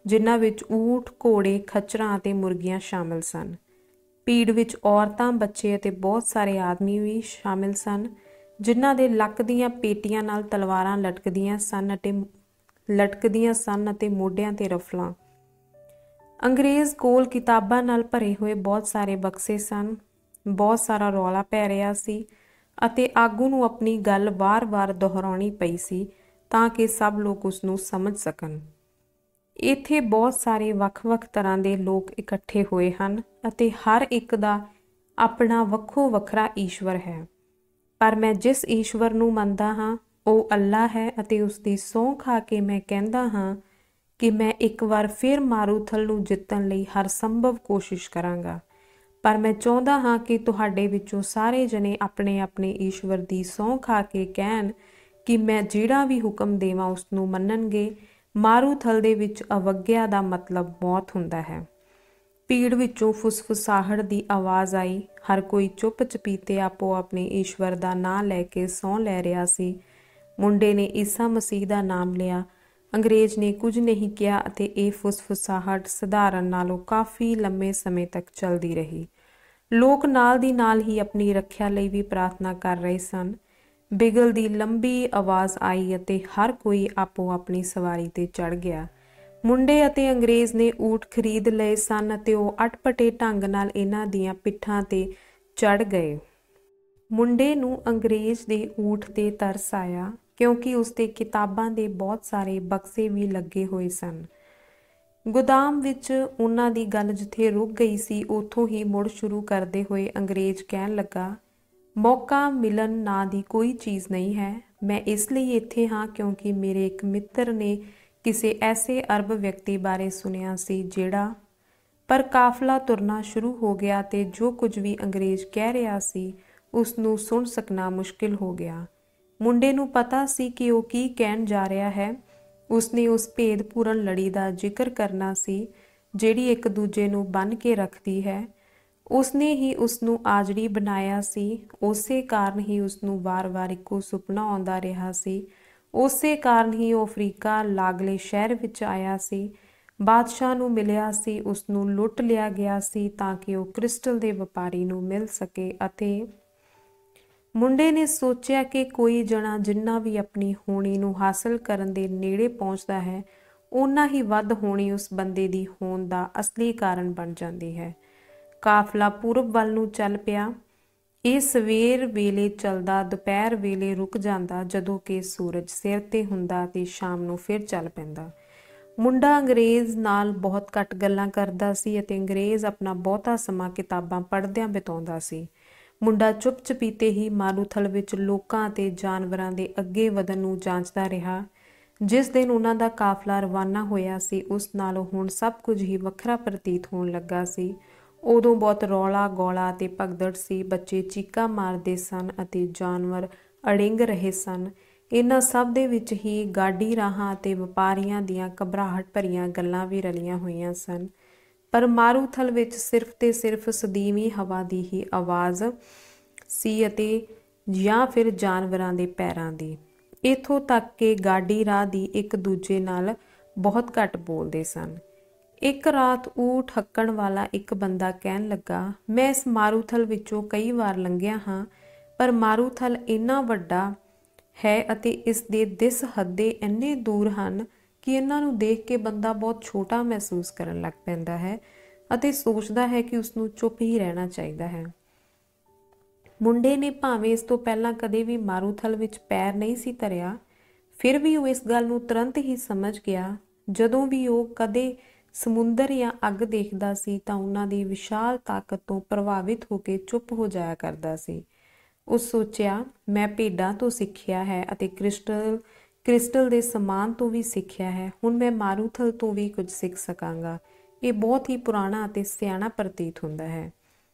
ਜਿਨ੍ਹਾਂ ਵਿੱਚ ਊਠ, ਘੋੜੇ, ਖੱਚਰਾਂ ਅਤੇ ਮੁਰਗੀਆਂ ਸ਼ਾਮਲ ਸਨ। ਭੀੜ ਵਿੱਚ ਔਰਤਾਂ, ਬੱਚੇ ਅਤੇ ਬਹੁਤ ਸਾਰੇ ਆਦਮੀ ਵੀ ਸ਼ਾਮਿਲ ਸਨ, ਜਿਨ੍ਹਾਂ ਦੇ ਲੱਕ ਦੀਆਂ ਪੇਟੀਆਂ ਨਾਲ ਤਲਵਾਰਾਂ ਲਟਕਦੀਆਂ ਸਨ ਅਤੇ ਮੋਢਿਆਂ 'ਤੇ ਰਫਲਾਂ। ਅੰਗਰੇਜ਼ ਕੋਲ ਕਿਤਾਬਾਂ ਨਾਲ ਭਰੇ ਹੋਏ ਬਹੁਤ ਸਾਰੇ ਬਕਸੇ ਸਨ। ਬਹੁਤ ਸਾਰਾ ਰੌਲਾ ਪੈ ਰਿਹਾ ਸੀ ਅਤੇ ਆਗੂ ਨੂੰ ਆਪਣੀ ਗੱਲ ਵਾਰ-ਵਾਰ ਦੁਹਰਾਉਣੀ ਪਈ ਸੀ ਤਾਂ ਕਿ ਸਭ ਲੋਕ ਉਸ ਨੂੰ ਸਮਝ ਸਕਣ। ਇੱਥੇ ਬਹੁਤ ਸਾਰੇ ਵੱਖ-ਵੱਖ ਤਰ੍ਹਾਂ ਦੇ ਲੋਕ ਇਕੱਠੇ ਹੋਏ ਹਨ ਅਤੇ ਹਰ ਇੱਕ ਦਾ ਆਪਣਾ ਵੱਖੋ ਵੱਖਰਾ ਈਸ਼ਵਰ ਹੈ। ਪਰ ਮੈਂ ਜਿਸ ਈਸ਼ਵਰ ਨੂੰ ਮੰਨਦਾ ਹਾਂ ਉਹ ਅੱਲਾ ਹੈ ਅਤੇ ਉਸ ਦੀ ਸਹੁੰ ਖਾ ਕੇ ਮੈਂ ਕਹਿੰਦਾ ਹਾਂ ਕਿ ਮੈਂ ਇੱਕ ਵਾਰ ਫਿਰ ਮਾਰੂਥਲ ਨੂੰ ਜਿੱਤਣ ਲਈ ਹਰ ਸੰਭਵ ਕੋਸ਼ਿਸ਼ ਕਰਾਂਗਾ। ਪਰ ਮੈਂ ਚਾਹੁੰਦਾ ਹਾਂ ਕਿ ਤੁਹਾਡੇ ਵਿੱਚੋਂ ਸਾਰੇ ਜਣੇ ਆਪਣੇ ਆਪਣੇ ਈਸ਼ਵਰ ਦੀ ਸਹੁੰ ਖਾ ਕੇ ਕਹਿਣ ਕਿ ਮੈਂ ਜਿਹੜਾ ਵੀ ਹੁਕਮ ਦੇਵਾਂ ਉਸ ਨੂੰ ਮੰਨਣਗੇ। ਮਾਰੂਥਲ ਦੇ ਵਿੱਚ ਅਵੱਗਿਆ ਦਾ ਮਤਲਬ ਮੌਤ ਹੁੰਦਾ ਹੈ। ਭੀੜ ਵਿੱਚੋਂ ਫੁਸਫੁਸਾਹਟ ਦੀ ਆਵਾਜ਼ ਆਈ। ਹਰ ਕੋਈ ਚੁੱਪ ਚਪੀਤੇ ਆਪੋ ਆਪਣੇ ਈਸ਼ਵਰ ਦਾ ਨਾਂ ਲੈ ਕੇ ਸਹੁੰ ਲੈ ਰਿਹਾ ਸੀ। ਮੁੰਡੇ ਨੇ ਈਸਾ ਮਸੀਹ ਦਾ ਨਾਮ ਲਿਆ। ਅੰਗਰੇਜ਼ ਨੇ ਕੁਝ ਨਹੀਂ ਕਿਹਾ ਅਤੇ ਇਹ ਫੁਸਫੁਸਾਹਟ ਸਧਾਰਨ ਨਾਲੋਂ ਕਾਫੀ ਲੰਮੇ ਸਮੇਂ ਤੱਕ ਚੱਲਦੀ ਰਹੀ। ਲੋਕ ਨਾਲ ਦੀ ਨਾਲ ਹੀ ਆਪਣੀ ਰੱਖਿਆ ਲਈ ਵੀ ਪ੍ਰਾਰਥਨਾ ਕਰ ਰਹੇ ਸਨ। ਬਿਗਲ ਦੀ ਲੰਬੀ ਆਵਾਜ਼ ਆਈ ਅਤੇ ਹਰ ਕੋਈ ਆਪੋ ਆਪਣੀ ਸਵਾਰੀ 'ਤੇ ਚੜ੍ਹ ਗਿਆ। ਮੁੰਡੇ ਅਤੇ ਅੰਗਰੇਜ਼ ਨੇ ਊਠ ਖਰੀਦ ਲਏ ਸਨ ਅਤੇ ਉਹ ਅਟਪਟੇ ਢੰਗ ਨਾਲ ਇਹਨਾਂ ਦੀਆਂ ਪਿੱਠਾਂ 'ਤੇ ਚੜ੍ਹ ਗਏ। ਮੁੰਡੇ ਨੂੰ ਅੰਗਰੇਜ਼ ਦੇ ਊਠ 'ਤੇ ਤਰਸ ਆਇਆ ਕਿਉਂਕਿ ਉਸਦੇ ਕਿਤਾਬਾਂ ਦੇ ਬਹੁਤ ਸਾਰੇ ਬਕਸੇ ਵੀ ਲੱਗੇ ਹੋਏ ਸਨ। ਗੋਦਾਮ ਵਿੱਚ ਉਹਨਾਂ ਦੀ ਗੱਲ ਜਿੱਥੇ ਰੁਕ ਗਈ ਸੀ ਉੱਥੋਂ ਹੀ ਮੁੜ ਸ਼ੁਰੂ ਕਰਦੇ ਹੋਏ ਅੰਗਰੇਜ਼ ਕਹਿਣ ਲੱਗਾ, ਮੌਕਾ ਮਿਲਣ ਨਾਂ ਦੀ ਕੋਈ ਚੀਜ਼ ਨਹੀਂ ਹੈ। ਮੈਂ ਇਸ ਲਈ ਇੱਥੇ ਹਾਂ ਕਿਉਂਕਿ ਮੇਰੇ ਇੱਕ ਮਿੱਤਰ ਨੇ ਕਿਸੇ ਐਸੇ ਅਰਬ ਵਿਅਕਤੀ ਬਾਰੇ ਸੁਣਿਆ ਸੀ ਜਿਹੜਾ। ਪਰ ਕਾਫਲਾ ਤੁਰਨਾ ਸ਼ੁਰੂ ਹੋ ਗਿਆ ਤੇ ਜੋ ਕੁਝ ਵੀ ਅੰਗਰੇਜ਼ ਕਹਿ ਰਿਹਾ ਸੀ ਉਸ ਨੂੰ ਸੁਣ ਸਕਣਾ ਮੁਸ਼ਕਿਲ ਹੋ ਗਿਆ। ਮੁੰਡੇ ਨੂੰ ਪਤਾ ਸੀ ਕਿ ਉਹ ਕੀ ਕਹਿਣ ਜਾ ਰਿਹਾ ਹੈ। ਉਸਨੇ ਉਸ ਭੇਦਪੂਰਨ ਲੜੀ ਦਾ ਜ਼ਿਕਰ ਕਰਨਾ ਸੀ ਜਿਹੜੀ ਇੱਕ ਦੂਜੇ ਨੂੰ ਬੰਨ੍ਹ ਕੇ ਰੱਖਦੀ ਹੈ। ਉਸਨੇ ਹੀ ਉਸਨੂੰ ਆਜੜੀ ਬਣਾਇਆ ਸੀ। ਉਸੇ ਕਾਰਨ ਹੀ ਉਸਨੂੰ ਵਾਰ-ਵਾਰ ਇੱਕੋ ਸੁਪਨਾ ਆਉਂਦਾ ਰਿਹਾ ਸੀ। ਉਸੇ ਕਾਰਨ ਹੀ ਉਹ ਅਫਰੀਕਾ ਲਾਗਲੇ ਸ਼ਹਿਰ ਵਿੱਚ ਆਇਆ ਸੀ। ਬਾਦਸ਼ਾਹ ਨੂੰ ਮਿਲਿਆ ਸੀ, ਉਸਨੂੰ ਲੁੱਟ ਲਿਆ ਗਿਆ ਸੀ ਤਾਂ ਕਿ ਉਹ ਕ੍ਰਿਸਟਲ ਦੇ ਵਪਾਰੀ ਨੂੰ ਮਿਲ ਸਕੇ। ਅਤੇ ਮੁੰਡੇ ਨੇ ਸੋਚਿਆ ਕਿ ਕੋਈ ਜਣਾ ਜਿੰਨਾ ਵੀ ਆਪਣੀ ਹੋਣੀ ਨੂੰ ਹਾਸਲ ਕਰਨ ਦੇ ਨੇੜੇ ਪਹੁੰਚਦਾ ਹੈ, ਓਨਾ ਹੀ ਵੱਧ ਹੋਣੀ ਉਸ ਬੰਦੇ ਦੀ ਹੋਂਦ ਦਾ ਅਸਲੀ ਕਾਰਨ ਬਣ ਜਾਂਦੀ ਹੈ। ਕਾਫਲਾ ਪੂਰਬ ਵੱਲ ਨੂੰ ਚੱਲ ਪਿਆ। ਇਹ ਸਵੇਰ ਵੇਲੇ ਚੱਲਦਾ, ਦੁਪਹਿਰ ਵੇਲੇ ਰੁਕ ਜਾਂਦਾ, ਜਦੋਂ ਕਿ ਸੂਰਜ ਸਿਰ ਤੇ ਹੁੰਦਾ ਤੇ ਸ਼ਾਮ ਨੂੰ ਫਿਰ ਚੱਲ ਪੈਂਦਾ। ਮੁੰਡਾ ਅੰਗਰੇਜ਼ ਨਾਲ ਬਹੁਤ ਘੱਟ ਗੱਲਾਂ ਕਰਦਾ ਸੀ ਅਤੇ ਅੰਗਰੇਜ਼ ਆਪਣਾ ਬਹੁਤਾ ਸਮਾਂ ਕਿਤਾਬਾਂ ਪੜ੍ਹਦਿਆਂ ਬਿਤਾਉਂਦਾ ਸੀ। ਮੁੰਡਾ ਚੁੱਪ-ਚਪੀਤੇ ਹੀ ਮਾਰੂਥਲ ਵਿੱਚ ਲੋਕਾਂ ਅਤੇ ਜਾਨਵਰਾਂ ਦੇ ਅੱਗੇ ਵਧਣ ਨੂੰ ਜਾਂਚਦਾ ਰਿਹਾ। ਜਿਸ ਦਿਨ ਉਹਨਾਂ ਦਾ ਕਾਫਲਾ ਰਵਾਨਾ ਹੋਇਆ ਸੀ, ਉਸ ਨਾਲੋਂ ਹੁਣ ਸਭ ਕੁਝ ਹੀ ਵੱਖਰਾ ਪ੍ਰਤੀਤ ਹੋਣ ਲੱਗਾ ਸੀ। ਉਦੋਂ ਬਹੁਤ ਰੌਲਾ ਗੌਲਾ ਅਤੇ ਭਗਦੜ ਸੀ। ਬੱਚੇ ਚੀਕਾਂ ਮਾਰਦੇ ਸਨ ਅਤੇ ਜਾਨਵਰ ਅੜਿੰਗ ਰਹੇ ਸਨ। ਇਹਨਾਂ ਸਭ ਦੇ ਵਿੱਚ ਹੀ ਗਾਡੀ ਰਾਹਾਂ ਅਤੇ ਵਪਾਰੀਆਂ ਦੀਆਂ ਘਬਰਾਹਟ ਭਰੀਆਂ ਗੱਲਾਂ ਵੀ ਰਲੀਆਂ ਹੋਈਆਂ ਸਨ। ਪਰ ਮਾਰੂਥਲ ਵਿੱਚ ਸਿਰਫ ਤੇ ਸਿਰਫ ਸਦੀਵੀ ਹਵਾ ਦੀ ਹੀ ਆਵਾਜ਼ ਸੀ ਅਤੇ ਜਾਂ ਫਿਰ ਜਾਨਵਰਾਂ ਦੇ ਪੈਰਾਂ ਦੀ। ਇੱਥੋਂ ਤੱਕ ਕਿ ਗਾਡੀ ਰਾਹ ਦੀ ਇੱਕ ਦੂਜੇ ਨਾਲ ਬਹੁਤ ਘੱਟ ਬੋਲਦੇ ਸਨ। ਇੱਕ ਰਾਤ ਊਠ ਹੱਕਣ ਵਾਲਾ ਇੱਕ ਬੰਦਾ ਕਹਿਣ ਲੱਗਾ, ਮੈਂ ਇਸ ਮਾਰੂਥਲ ਵਿੱਚੋਂ ਕਈ ਵਾਰ ਲੰਘਿਆ ਹਾਂ, ਪਰ ਮਾਰੂਥਲ ਇੰਨਾ ਵੱਡਾ ਹੈ ਅਤੇ ਇਸ ਦੇ ਦਿਸ ਹੱਦੇ ਇੰਨੇ ਦੂਰ ਹਨ ਕਿ ਇਹਨਾਂ ਨੂੰ ਦੇਖ ਕੇ ਬੰਦਾ ਬਹੁਤ ਛੋਟਾ ਮਹਿਸੂਸ ਕਰਨ ਲੱਗ ਪੈਂਦਾ ਹੈ ਅਤੇ ਸੋਚਦਾ ਹੈ ਕਿ ਉਸਨੂੰ ਚੁੱਪ ਹੀ ਰਹਿਣਾ ਚਾਹੀਦਾ ਹੈ। ਮੁੰਡੇ ਨੇ ਭਾਵੇਂ ਇਸ ਤੋਂ ਪਹਿਲਾਂ ਕਦੇ ਵੀ ਮਾਰੂਥਲ ਵਿੱਚ ਪੈਰ ਨਹੀਂ ਸੀ ਧਰਿਆ, ਫਿਰ ਵੀ ਉਹ ਇਸ ਗੱਲ ਨੂੰ ਤੁਰੰਤ ਹੀ ਸਮਝ ਗਿਆ। ਜਦੋਂ ਵੀ ਉਹ ਕਦੇ ਸਮੁੰਦਰ ਜਾਂ ਅੱਗ ਦੇਖਦਾ ਸੀ ਤਾਂ ਉਹਨਾਂ ਦੀ ਵਿਸ਼ਾਲ ਤਾਕਤ ਤੋਂ ਪ੍ਰਭਾਵਿਤ ਹੋ ਕੇ ਚੁੱਪ ਹੋ ਜਾਇਆ ਕਰਦਾ ਸੀ। ਉਹ ਸੋਚਿਆ, ਮੈਂ ਭੇਡਾਂ ਤੋਂ ਸਿੱਖਿਆ ਹੈ ਅਤੇ ਕ੍ਰਿਸਟਲ ਦੇ ਸਮਾਨ ਤੋਂ ਵੀ ਸਿੱਖਿਆ ਹੈ। ਹੁਣ ਮੈਂ ਮਾਰੂਥਲ ਤੋਂ ਵੀ ਕੁਝ ਸਿੱਖ ਸਕਾਂਗਾ। ਇਹ ਬਹੁਤ ਹੀ ਪੁਰਾਣਾ ਅਤੇ ਸਿਆਣਾ ਪ੍ਰਤੀਤ ਹੁੰਦਾ ਹੈ।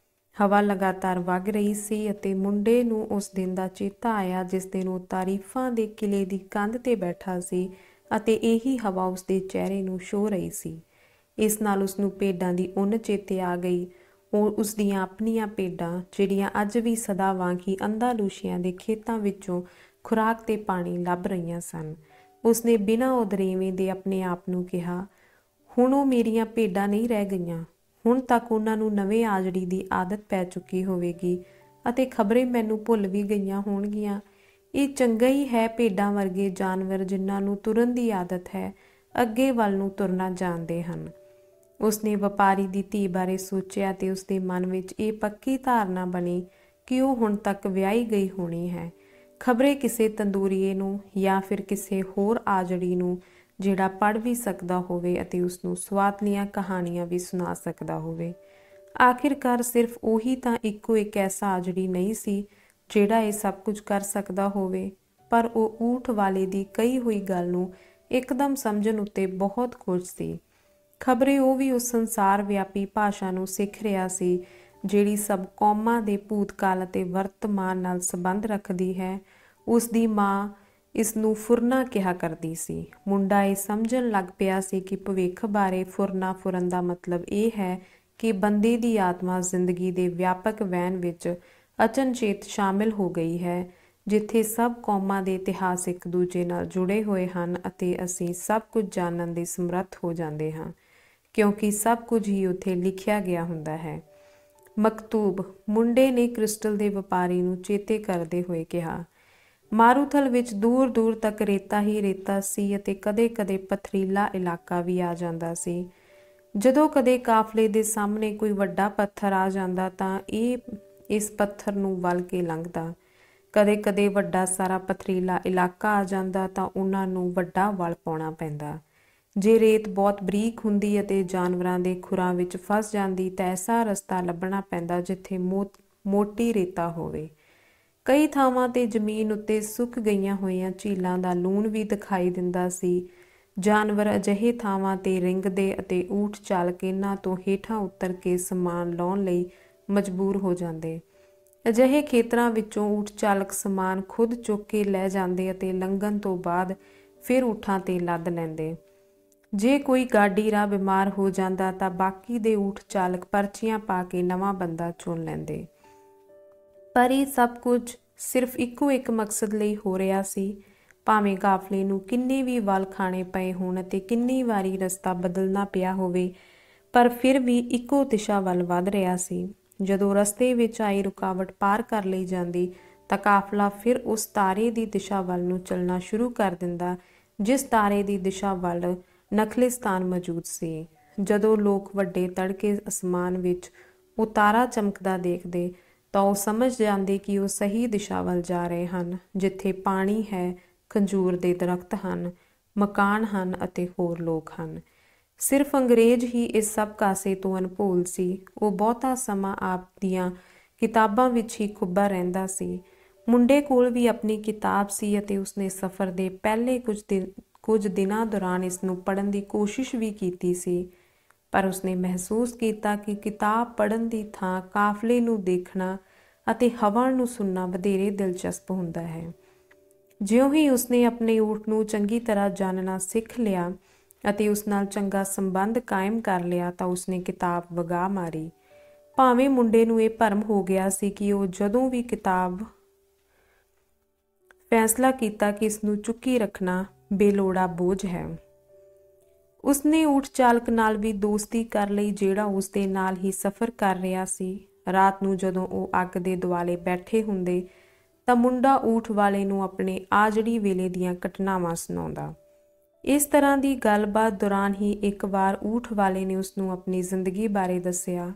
ਹਵਾ ਲਗਾਤਾਰ ਵਗ ਰਹੀ ਸੀ ਅਤੇ ਮੁੰਡੇ ਨੂੰ ਉਸ ਦਿਨ ਦਾ ਚੇਤਾ ਆਇਆ ਜਿਸ ਦਿਨ ਉਹ ਤਾਰੀਫਾਂ ਦੇ ਕਿਲੇ ਦੀ ਕੰਧ ਤੇ ਬੈਠਾ ਸੀ ਅਤੇ ਇਹੀ ਹਵਾ ਉਸਦੇ ਚਿਹਰੇ ਨੂੰ ਛੋਹ ਰਹੀ ਸੀ। ਇਸ ਨਾਲ ਉਸਨੂੰ ਭੇਡਾਂ ਦੀ ਉੱਨ ਚੇਤੇ ਆ ਗਈ। ਉਹ ਉਸਦੀਆਂ ਆਪਣੀਆਂ ਭੇਡਾਂ, ਜਿਹੜੀਆਂ ਅੱਜ ਵੀ ਸਦਾ ਵਾਂਗ ਹੀ ਅੰਦਾਲੂਸ਼ੀਆ ਦੇ ਖੇਤਾਂ ਵਿੱਚੋਂ ਖੁਰਾਕ ਤੇ ਪਾਣੀ ਲੱਭ ਰਹੀਆਂ ਸਨ। ਉਸਨੇ ਬਿਨਾਂ ਉਦਰੇਵੇਂ ਦੇ ਆਪਣੇ ਆਪ ਨੂੰ ਕਿਹਾ, ਹੁਣ ਉਹ ਮੇਰੀਆਂ ਭੇਡਾਂ ਨਹੀਂ ਰਹਿ ਗਈਆਂ। ਹੁਣ ਤੱਕ ਉਹਨਾਂ ਨੂੰ ਨਵੇਂ ਆਜੜੀ ਦੀ ਆਦਤ ਪੈ ਚੁੱਕੀ ਹੋਵੇਗੀ ਅਤੇ ਖਬਰੇ ਮੈਨੂੰ ਭੁੱਲ ਵੀ ਗਈਆਂ ਹੋਣਗੀਆਂ। ਇਹ ਚੰਗਾ ਹੀ ਹੈ, ਭੇਡਾਂ ਵਰਗੇ ਜਾਨਵਰ ਜਿਨ੍ਹਾਂ ਨੂੰ ਤੁਰਨ ਦੀ ਆਦਤ ਹੈ, ਅੱਗੇ ਵੱਲ ਨੂੰ ਤੁਰਨਾ ਜਾਣਦੇ ਹਨ। ਉਸਨੇ ਵਪਾਰੀ ਦੀ ਧੀ ਬਾਰੇ ਸੋਚਿਆ ਤੇ ਉਸਦੇ ਮਨ ਵਿੱਚ ਇਹ ਪੱਕੀ ਧਾਰਨਾ ਬਣੀ ਕਿ ਉਹ ਹੁਣ ਤੱਕ ਵਿਆਹੀ ਗਈ ਹੋਣੀ ਹੈ। ਖਬਰੇ ਕਿਸੇ ਤੰਦੂਰੀਏ ਨੂੰ ਜਾਂ ਫਿਰ ਕਿਸੇ ਹੋਰ ਆਜੜੀ ਨੂੰ ਜਿਹੜਾ ਪੜ੍ਹ ਵੀ ਸਕਦਾ ਹੋਵੇ ਅਤੇ ਉਸਨੂੰ ਸਵਾਦਲੀਆਂ ਕਹਾਣੀਆਂ ਵੀ ਸੁਣਾ ਸਕਦਾ ਹੋਵੇ। ਆਖਿਰਕਾਰ ਸਿਰਫ ਉਹੀ ਤਾਂ ਇੱਕੋ ਇੱਕ ਐਸਾ ਆਜੜੀ ਨਹੀਂ ਸੀ ਜਿਹੜਾ ਇਹ ਸਭ ਕੁਝ ਕਰ ਸਕਦਾ ਹੋਵੇ। ਪਰ ਉਹ ਊਠ ਵਾਲੇ ਦੀ ਕਹੀ ਹੋਈ ਗੱਲ ਨੂੰ ਇੱਕਦਮ ਸਮਝਣ ਉੱਤੇ ਬਹੁਤ ਖੁਸ਼ ਸੀ। ਖਬਰੇ ਉਹ ਵੀ ਉਸ ਸੰਸਾਰ ਵਿਆਪੀ ਭਾਸ਼ਾ ਨੂੰ ਸਿੱਖ ਰਿਹਾ ਸੀ ਜਿਹੜੀ ਸਭ ਕੌਮਾਂ ਦੇ ਭੂਤਕਾਲ ਅਤੇ ਵਰਤਮਾਨ ਨਾਲ ਸੰਬੰਧ ਰੱਖਦੀ ਹੈ। ਉਸ ਦੀ ਮਾਂ ਇਸ ਨੂੰ ਫੁਰਨਾ ਕਿਹਾ ਕਰਦੀ ਸੀ। ਮੁੰਡਾ ਇਹ ਸਮਝਣ ਲੱਗ ਪਿਆ ਸੀ ਕਿ ਭਵਿੱਖ ਬਾਰੇ ਫੁਰਨ ਦਾ ਮਤਲਬ ਇਹ ਹੈ ਕਿ ਬੰਦੇ ਦੀ ਆਤਮਾ ਜ਼ਿੰਦਗੀ ਦੇ ਵਿਆਪਕ ਵਹਿਣ ਵਿੱਚ ਅਚਨਚੇਤ ਸ਼ਾਮਿਲ ਹੋ ਗਈ ਹੈ, ਜਿੱਥੇ ਸਭ ਕੌਮਾਂ ਦੇ ਇਤਿਹਾਸ ਇੱਕ ਦੂਜੇ ਨਾਲ ਜੁੜੇ ਹੋਏ ਹਨ ਅਤੇ ਅਸੀਂ ਸਭ ਕੁਝ ਜਾਣਨ ਦੇ ਸਮਰੱਥ ਹੋ ਜਾਂਦੇ ਹਾਂ ਕਿਉਂਕਿ ਸਭ ਕੁਝ ਹੀ ਉੱਥੇ ਲਿਖਿਆ ਗਿਆ ਹੁੰਦਾ ਹੈ। ਮਕਤੂਬ, ਮੁੰਡੇ ਨੇ ਕ੍ਰਿਸਟਲ ਦੇ ਵਪਾਰੀ ਨੂੰ ਚੇਤੇ ਕਰਦੇ ਹੋਏ ਕਿਹਾ। ਮਾਰੂਥਲ ਵਿੱਚ ਦੂਰ ਦੂਰ ਤੱਕ ਰੇਤਾ ਹੀ ਰੇਤਾ ਸੀ ਅਤੇ ਕਦੇ-ਕਦੇ ਪਥਰੀਲਾ ਇਲਾਕਾ ਵੀ ਆ ਜਾਂਦਾ ਸੀ। ਜਦੋਂ ਕਦੇ ਕਾਫਲੇ ਦੇ ਸਾਹਮਣੇ ਕੋਈ ਵੱਡਾ ਪੱਥਰ ਆ ਜਾਂਦਾ ਤਾਂ ਇਹ ਇਸ ਪੱਥਰ ਨੂੰ ਵਲ ਕੇ ਲੰਘਦਾ। ਕਦੇ-ਕਦੇ ਵੱਡਾ ਸਾਰਾ ਪਥਰੀਲਾ ਇਲਾਕਾ ਆ ਜਾਂਦਾ ਤਾਂ ਉਹਨਾਂ ਨੂੰ ਵੱਡਾ ਵਲ ਪਾਉਣਾ ਪੈਂਦਾ। ਜੇ ਰੇਤ ਬਹੁਤ ਬਰੀਕ ਹੁੰਦੀ ਅਤੇ ਜਾਨਵਰਾਂ ਦੇ ਖੁਰਾਂ ਵਿੱਚ ਫਸ ਜਾਂਦੀ ਤਾਂ ਐਸਾ ਰਸਤਾ ਲੱਭਣਾ ਪੈਂਦਾ ਜਿੱਥੇ ਮੋਟੀ ਰੇਤਾ ਹੋਵੇ। ਕਈ ਥਾਵਾਂ ਤੇ ਜ਼ਮੀਨ ਉੱਤੇ ਸੁੱਕ ਗਈਆਂ ਹੋਈਆਂ ਝੀਲਾਂ ਦਾ ਲੂਣ ਵੀ ਦਿਖਾਈ ਦਿੰਦਾ ਸੀ। ਜਾਨਵਰ ਅਜਿਹੇ ਥਾਵਾਂ ਤੇ ਰਿੰਗਦੇ ਅਤੇ ਊਠ ਚਾਲਕ ਇਹਨਾਂ ਤੋਂ ਹੇਠਾਂ ਉਤਰ ਕੇ ਸਮਾਨ ਲਾਉਣ ਲਈ ਮਜਬੂਰ ਹੋ ਜਾਂਦੇ। ਅਜਿਹੇ ਖੇਤਰਾਂ ਵਿੱਚੋਂ ਊਠ ਚਾਲਕ ਸਮਾਨ ਖੁਦ ਚੁੱਕ ਕੇ ਲੈ ਜਾਂਦੇ ਅਤੇ ਲੰਘਣ ਤੋਂ ਬਾਅਦ ਫਿਰ ਊਠਾਂ ਤੇ ਲੱਦ ਲੈਂਦੇ। ਜੇ ਕੋਈ ਗਾਡੀ ਰਾਹ ਬਿਮਾਰ ਹੋ ਜਾਂਦਾ ਤਾਂ ਬਾਕੀ ਦੇ ਊਠ ਚਾਲਕ ਪਰਚੀਆਂ ਪਾ ਕੇ ਨਵਾਂ ਬੰਦਾ ਚੁਣ ਲੈਂਦੇ। ਪਰ ਇਹ ਸਭ ਕੁਝ ਸਿਰਫ ਇੱਕੋ ਇੱਕ ਮਕਸਦ ਲਈ ਹੋ ਰਿਹਾ ਸੀ। ਭਾਵੇਂ ਕਾਫਲੇ ਨੂੰ ਕਿੰਨੇ ਵੀ ਵੱਲ ਖਾਣੇ ਪਏ ਹੋਣ ਅਤੇ ਕਿੰਨੀ ਵਾਰੀ ਰਸਤਾ ਬਦਲਣਾ ਪਿਆ ਹੋਵੇ, ਪਰ ਫਿਰ ਵੀ ਇੱਕੋ ਦਿਸ਼ਾ ਵੱਲ ਵੱਧ ਰਿਹਾ ਸੀ। ਜਦੋਂ ਰਸਤੇ ਵਿੱਚ ਆਈ ਰੁਕਾਵਟ ਪਾਰ ਕਰ ਲਈ ਜਾਂਦੀ ਤਾਂ ਕਾਫਲਾ ਫਿਰ ਉਸ ਤਾਰੇ ਦੀ ਦਿਸ਼ਾ ਵੱਲ ਨੂੰ ਚੱਲਣਾ ਸ਼ੁਰੂ ਕਰ ਦਿੰਦਾ ਜਿਸ ਤਾਰੇ ਦੀ ਦਿਸ਼ਾ ਵੱਲ ਨਖਲਿਸਤਾਨ ਮੌਜੂਦ ਸੀ। ਜਦੋਂ ਲੋਕ ਵੱਡੇ ਤੜਕੇ ਅਸਮਾਨ ਵਿੱਚ ਉਹ ਤਾਰਾ ਚਮਕਦਾ ਦੇਖਦੇ ਤਾਂ ਉਹ ਸਮਝ ਜਾਂਦੇ ਕਿ ਉਹ ਸਹੀ ਦਿਸ਼ਾ ਵੱਲ ਜਾ ਰਹੇ ਹਨ, ਜਿੱਥੇ ਪਾਣੀ ਹੈ, ਖੰਜੂਰ ਦੇ ਦਰਖਤ ਹਨ, ਮਕਾਨ ਹਨ ਅਤੇ ਹੋਰ ਲੋਕ ਹਨ। ਸਿਰਫ ਅੰਗਰੇਜ਼ ਹੀ ਇਸ ਸਭ ਕਾਸੇ ਤੋਂ ਅਣਭੂਲ ਸੀ। ਉਹ ਬਹੁਤਾ ਸਮਾਂ ਆਪ ਦੀਆਂ ਕਿਤਾਬਾਂ ਵਿੱਚ ਹੀ ਖੁੱਭਾ ਰਹਿੰਦਾ ਸੀ। ਮੁੰਡੇ ਕੋਲ ਵੀ ਆਪਣੀ ਕਿਤਾਬ ਸੀ ਅਤੇ ਉਸਨੇ ਸਫ਼ਰ ਦੇ ਪਹਿਲੇ ਕੁਝ ਦਿਨਾਂ ਦੌਰਾਨ ਇਸ ਨੂੰ ਪੜ੍ਹਨ ਦੀ ਕੋਸ਼ਿਸ਼ ਵੀ ਕੀਤੀ ਸੀ, ਪਰ ਉਸਨੇ ਮਹਿਸੂਸ ਕੀਤਾ ਕਿ ਕਿਤਾਬ ਪੜ੍ਹਨ ਦੀ ਥਾਂ ਕਾਫਲੇ ਨੂੰ ਦੇਖਣਾ ਅਤੇ ਹਵਾ ਨੂੰ ਸੁਣਨਾ ਵਧੇਰੇ ਦਿਲਚਸਪ ਹੁੰਦਾ ਹੈ। ਜਿਉਂ ਹੀ ਉਸਨੇ ਆਪਣੇ ਊਠ ਨੂੰ ਚੰਗੀ ਤਰ੍ਹਾਂ ਜਾਣਨਾ ਸਿੱਖ ਲਿਆ ਅਤੇ ਉਸ ਨਾਲ ਚੰਗਾ ਸੰਬੰਧ ਕਾਇਮ ਕਰ ਲਿਆ ਤਾਂ ਉਸਨੇ ਕਿਤਾਬ ਵਗਾ ਮਾਰੀ। ਭਾਵੇਂ ਮੁੰਡੇ ਨੂੰ ਇਹ ਭਰਮ ਹੋ ਗਿਆ ਸੀ ਕਿ ਉਹ ਜਦੋਂ ਵੀ ਕਿਤਾਬ ਫੈਸਲਾ ਕੀਤਾ ਕਿ ਇਸ ਨੂੰ ਚੁੱਕੀ ਰੱਖਣਾ ਬੇਲੋੜਾ ਬੋਝ ਹੈ। ਉਸਨੇ ਊਠ ਚਾਲਕ ਨਾਲ ਵੀ ਦੋਸਤੀ ਕਰ ਲਈ ਜਿਹੜਾ ਉਸਦੇ ਨਾਲ ਹੀ ਸਫ਼ਰ ਕਰ ਰਿਹਾ ਸੀ। ਰਾਤ ਨੂੰ ਜਦੋਂ ਉਹ ਅੱਗ ਦੇ ਦੁਆਲੇ ਬੈਠੇ ਹੁੰਦੇ ਤਾਂ ਮੁੰਡਾ ਊਠ ਵਾਲੇ ਨੂੰ ਆਪਣੇ ਆਜੜੀ ਵੇਲੇ ਦੀਆਂ ਘਟਨਾਵਾਂ ਸੁਣਾਉਂਦਾ। ਇਸ ਤਰ੍ਹਾਂ ਦੀ ਗੱਲਬਾਤ ਦੌਰਾਨ ਹੀ ਇੱਕ ਵਾਰ ਊਠ ਵਾਲੇ ਨੇ ਉਸਨੂੰ ਆਪਣੀ ਜ਼ਿੰਦਗੀ ਬਾਰੇ ਦੱਸਿਆ।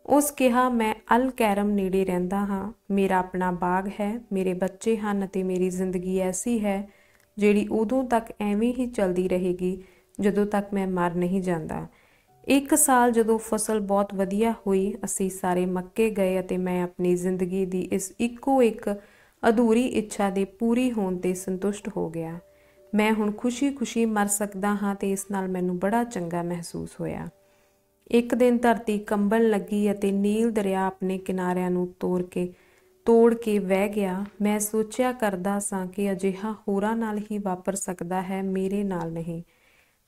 ਉਸ ਕਿਹਾ, ਮੈਂ ਅਲ ਕੈਰਮ ਨੇੜੇ ਰਹਿੰਦਾ ਹਾਂ, ਮੇਰਾ ਆਪਣਾ ਬਾਗ ਹੈ, ਮੇਰੇ ਬੱਚੇ ਹਨ ਅਤੇ ਮੇਰੀ ਜ਼ਿੰਦਗੀ ਐਸੀ ਹੈ ਜਿਹੜੀ ਉਦੋਂ ਤੱਕ ਐਵੇਂ ਹੀ ਚੱਲਦੀ ਰਹੇਗੀ ਜਦੋਂ ਤੱਕ ਮੈਂ ਮਰ ਨਹੀਂ ਜਾਂਦਾ। 1 ਸਾਲ ਜਦੋਂ ਫਸਲ ਬਹੁਤ ਵਧੀਆ ਹੋਈ, ਅਸੀਂ ਸਾਰੇ ਮੱਕੇ ਗਏ ਅਤੇ ਮੈਂ ਆਪਣੀ ਜ਼ਿੰਦਗੀ ਦੀ ਇਸ ਇੱਕੋ ਇੱਕ ਅਧੂਰੀ ਇੱਛਾ ਦੇ ਪੂਰੀ ਹੋਣ 'ਤੇ ਸੰਤੁਸ਼ਟ ਹੋ ਗਿਆ। ਮੈਂ ਹੁਣ ਖੁਸ਼ੀ-ਖੁਸ਼ੀ ਮਰ ਸਕਦਾ ਹਾਂ ਅਤੇ ਇਸ ਨਾਲ ਮੈਨੂੰ ਬੜਾ ਚੰਗਾ ਮਹਿਸੂਸ ਹੋਇਆ। ਇੱਕ ਦਿਨ ਧਰਤੀ ਕੰਬਣ ਲੱਗੀ ਅਤੇ ਨੀਲ ਦਰਿਆ ਆਪਣੇ ਕਿਨਾਰਿਆਂ ਨੂੰ ਤੋੜ ਕੇ ਵਹਿ ਗਿਆ। ਮੈਂ ਸੋਚਿਆ ਕਰਦਾ ਸਾਂ ਕਿ ਅਜਿਹਾ ਹੋਰਾਂ ਨਾਲ ਹੀ ਵਾਪਰ ਸਕਦਾ ਹੈ, ਮੇਰੇ ਨਾਲ ਨਹੀਂ।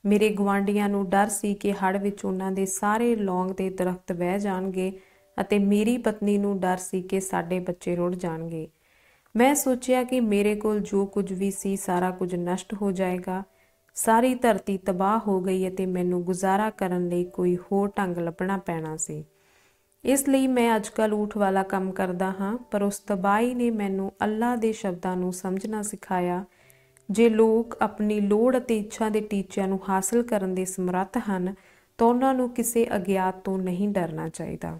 ਮੇਰੇ ਗੁਆਂਢੀਆਂ ਨੂੰ ਡਰ ਸੀ ਕਿ ਹੜ੍ਹ ਵਿੱਚ ਉਹਨਾਂ ਦੇ ਸਾਰੇ ਲੌਂਗ ਦੇ ਦਰਖਤ ਵਹਿ ਜਾਣਗੇ ਅਤੇ ਮੇਰੀ ਪਤਨੀ ਨੂੰ ਡਰ ਸੀ ਕਿ ਸਾਡੇ ਬੱਚੇ ਰੁੜ ਜਾਣਗੇ। ਮੈਂ ਸੋਚਿਆ ਕਿ ਮੇਰੇ ਕੋਲ ਜੋ ਕੁਝ ਵੀ ਸੀ ਸਾਰਾ ਕੁਝ ਨਸ਼ਟ ਹੋ ਜਾਏਗਾ। ਸਾਰੀ ਧਰਤੀ ਤਬਾਹ ਹੋ ਗਈ ਅਤੇ ਮੈਨੂੰ ਗੁਜ਼ਾਰਾ ਕਰਨ ਲਈ ਕੋਈ ਹੋਰ ਢੰਗ ਲੱਭਣਾ ਪੈਣਾ ਸੀ। ਇਸ ਲਈ ਮੈਂ ਅੱਜਕੱਲ੍ਹ ਊਠ ਵਾਲਾ ਕੰਮ ਕਰਦਾ ਹਾਂ। ਪਰ ਉਸ ਤਬਾਹੀ ਨੇ ਮੈਨੂੰ ਅੱਲਾਹ ਦੇ ਸ਼ਬਦਾਂ ਨੂੰ ਸਮਝਣਾ ਸਿਖਾਇਆ, ਜੇ ਲੋਕ ਆਪਣੀ ਲੋੜ ਅਤੇ ਇੱਛਾ ਦੇ ਟੀਚਿਆਂ ਨੂੰ ਹਾਸਲ ਕਰਨ ਦੇ ਸਮਰੱਥ ਹਨ ਤਾਂ ਉਹਨਾਂ ਨੂੰ ਕਿਸੇ ਅਗਿਆਤ ਤੋਂ ਨਹੀਂ ਡਰਨਾ ਚਾਹੀਦਾ।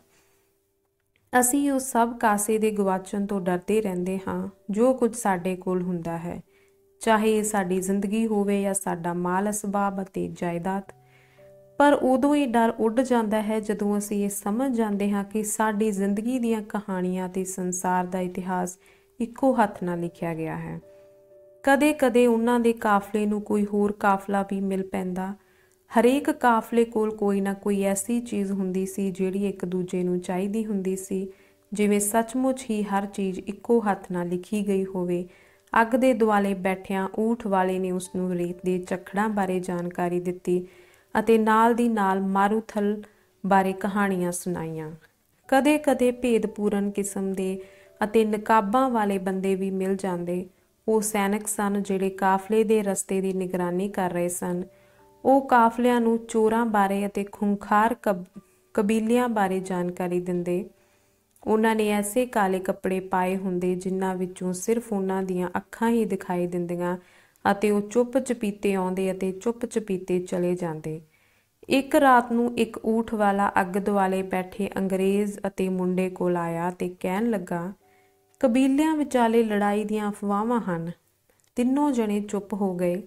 ਅਸੀਂ ਉਸ ਸਭ ਕਾਸੇ ਦੇ ਗਵਾਚਣ ਤੋਂ ਡਰਦੇ ਰਹਿੰਦੇ ਹਾਂ ਜੋ ਕੁਝ ਸਾਡੇ ਕੋਲ ਹੁੰਦਾ ਹੈ, ਚਾਹੇ ਇਹ ਸਾਡੀ ਜ਼ਿੰਦਗੀ ਹੋਵੇ ਜਾਂ ਸਾਡਾ ਮਾਲ ਅਸਬਾਬ ਅਤੇ ਜਾਇਦਾਦ। ਪਰ ਉਦੋਂ ਇਹ ਡਰ ਉੱਡ ਜਾਂਦਾ ਹੈ ਜਦੋਂ ਅਸੀਂ ਇਹ ਸਮਝ ਜਾਂਦੇ ਹਾਂ ਕਿ ਸਾਡੀ ਜ਼ਿੰਦਗੀ ਦੀਆਂ ਕਹਾਣੀਆਂ ਅਤੇ ਸੰਸਾਰ ਦਾ ਇਤਿਹਾਸ ਇੱਕੋ ਹੱਥ ਨਾਲ ਲਿਖਿਆ ਗਿਆ ਹੈ। ਕਦੇ-ਕਦੇ ਉਹਨਾਂ ਦੇ ਕਾਫਲੇ ਨੂੰ ਕੋਈ ਹੋਰ ਕਾਫਲਾ ਵੀ ਮਿਲ ਪੈਂਦਾ। ਹਰੇਕ ਕਾਫਲੇ ਕੋਲ ਕੋਈ ਨਾ ਕੋਈ ਐਸੀ ਚੀਜ਼ ਹੁੰਦੀ ਸੀ ਜਿਹੜੀ ਇੱਕ ਦੂਜੇ ਨੂੰ ਚਾਹੀਦੀ ਹੁੰਦੀ ਸੀ, ਜਿਵੇਂ ਸੱਚਮੁੱਚ ਹੀ ਹਰ ਚੀਜ਼ ਇੱਕੋ ਹੱਥ ਨਾਲ ਲਿਖੀ ਗਈ ਹੋਵੇ। ਅੱਗ ਦੇ ਦੁਆਲੇ ਬੈਠਿਆਂ ਊਠ ਵਾਲੇ ਨੇ ਉਸਨੂੰ ਰੇਤ ਦੇ ਝੱਖੜਾਂ ਬਾਰੇ ਜਾਣਕਾਰੀ ਦਿੱਤੀ ਅਤੇ ਨਾਲ ਦੀ ਨਾਲ ਮਾਰੂਥਲ ਬਾਰੇ ਕਹਾਣੀਆਂ ਸੁਣਾਈਆਂ। ਕਦੇ-ਕਦੇ ਭੇਦਪੂਰਨ ਕਿਸਮ ਦੇ ਅਤੇ ਨਕਾਬਾਂ ਵਾਲੇ ਬੰਦੇ ਵੀ ਮਿਲ ਜਾਂਦੇ। ਉਹ ਸੈਨਿਕ ਸਨ ਜਿਹੜੇ ਕਾਫਲੇ ਦੇ ਰਸਤੇ ਦੀ ਨਿਗਰਾਨੀ ਕਰ ਰਹੇ ਸਨ। ਉਹ ਕਾਫਲਿਆਂ ਨੂੰ ਚੋਰਾਂ ਬਾਰੇ ਅਤੇ ਖੂੰਖਾਰ ਕਬੀਲਿਆਂ ਬਾਰੇ ਜਾਣਕਾਰੀ ਦਿੰਦੇ। ਉਹਨਾਂ ਨੇ ਐਸੇ ਕਾਲੇ ਕੱਪੜੇ ਪਾਏ ਹੁੰਦੇ ਜਿਨ੍ਹਾਂ ਵਿੱਚੋਂ ਸਿਰਫ ਉਹਨਾਂ ਦੀਆਂ ਅੱਖਾਂ ਹੀ ਦਿਖਾਈ ਦਿੰਦੀਆਂ ਅਤੇ ਉਹ ਚੁੱਪ-ਚਪੀਤੇ ਆਉਂਦੇ ਅਤੇ ਚੁੱਪ-ਚਪੀਤੇ ਚਲੇ ਜਾਂਦੇ। ਇੱਕ ਰਾਤ ਨੂੰ ਇੱਕ ਊਠ ਵਾਲਾ ਅੱਗ ਦੁਆਲੇ ਬੈਠੇ ਅੰਗਰੇਜ਼ ਅਤੇ ਮੁੰਡੇ ਕੋਲ ਆਇਆ ਅਤੇ ਕਹਿਣ ਲੱਗਾ, ਕਬੀਲਿਆਂ ਵਿਚਾਲੇ ਲੜਾਈ ਦੀਆਂ ਅਫਵਾਹਾਂ ਹਨ। ਤਿੰਨੋਂ ਜਣੇ ਚੁੱਪ ਹੋ ਗਏ।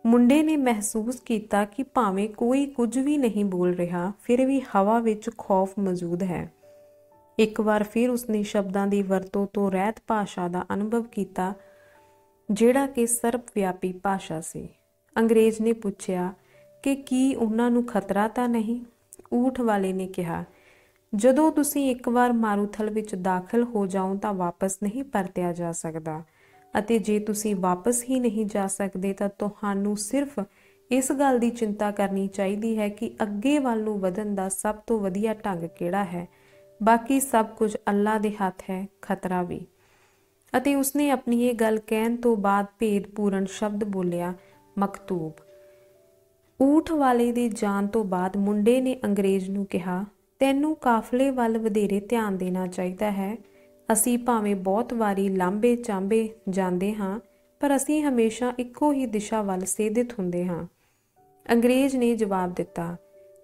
ਮੁੰਡੇ ਨੇ ਮਹਿਸੂਸ ਕੀਤਾ ਕਿ ਭਾਵੇਂ ਕੋਈ ਕੁਝ ਵੀ ਨਹੀਂ ਬੋਲ ਰਿਹਾ, ਫਿਰ ਵੀ ਹਵਾ ਵਿੱਚ ਖੌਫ ਮੌਜੂਦ ਹੈ। ਇੱਕ ਵਾਰ ਫਿਰ ਉਸਨੇ ਸ਼ਬਦਾਂ ਦੀ ਵਰਤੋਂ ਤੋਂ ਰਹਿਤ ਭਾਸ਼ਾ ਦਾ ਅਨੁਭਵ ਕੀਤਾ, ਜਿਹੜਾ ਕਿ ਸਰਬ ਵਿਆਪੀ ਭਾਸ਼ਾ ਸੀ। ਅੰਗਰੇਜ਼ ਨੇ ਪੁੱਛਿਆ ਕਿ ਕੀ ਉਹਨਾਂ ਨੂੰ ਖਤਰਾ ਤਾਂ ਨਹੀਂ? ਊਠ ਵਾਲੇ ਨੇ ਕਿਹਾ, ਜਦੋਂ ਤੁਸੀਂ ਇੱਕ ਵਾਰ ਮਾਰੂਥਲ ਵਿੱਚ ਦਾਖਲ ਹੋ ਜਾਓ ਤਾਂ ਵਾਪਸ ਨਹੀਂ ਪਰਤਿਆ ਜਾ ਸਕਦਾ। ਅਤੇ ਜੇ ਤੁਸੀਂ ਵਾਪਸ ਹੀ ਨਹੀਂ ਜਾ ਸਕਦੇ ਤਾਂ ਤੁਹਾਨੂੰ ਸਿਰਫ ਇਸ ਗੱਲ ਦੀ ਚਿੰਤਾ ਕਰਨੀ ਚਾਹੀਦੀ ਹੈ ਕਿ ਅੱਗੇ ਵੱਲ ਨੂੰ ਵਧਣ ਦਾ ਸਭ ਤੋਂ ਵਧੀਆ ਢੰਗ ਕਿਹੜਾ ਹੈ। ਬਾਕੀ ਸਭ ਕੁਝ ਅੱਲਾ ਦੇ ਹੱਥ ਹੈ, ਖਤਰਾ ਵੀ। ਅਤੇ ਉਸਨੇ ਆਪਣੀ ਇਹ ਗੱਲ ਕਹਿਣ ਤੋਂ ਬਾਅਦ ਭੇਦਪੂਰਨ ਸ਼ਬਦ ਬੋਲਿਆ, ਮਕਤੂਬ। ਊਠ ਵਾਲੇ ਦੇ ਜਾਣ ਤੋਂ ਬਾਅਦ ਮੁੰਡੇ ਨੇ ਅੰਗਰੇਜ਼ ਨੂੰ ਕਿਹਾ, ਤੈਨੂੰ ਕਾਫਲੇ ਵੱਲ ਵਧੇਰੇ ਧਿਆਨ ਦੇਣਾ ਚਾਹੀਦਾ ਹੈ। ਅਸੀਂ ਭਾਵੇਂ ਬਹੁਤ ਵਾਰੀ ਲਾਂਭੇ ਚਾਂਭੇ ਜਾਂਦੇ ਹਾਂ, ਪਰ ਅਸੀਂ ਹਮੇਸ਼ਾ ਇੱਕੋ ਹੀ ਦਿਸ਼ਾ ਵੱਲ ਸੇਧਿਤ ਹੁੰਦੇ ਹਾਂ। ਅੰਗਰੇਜ਼ ਨੇ ਜਵਾਬ ਦਿੱਤਾ,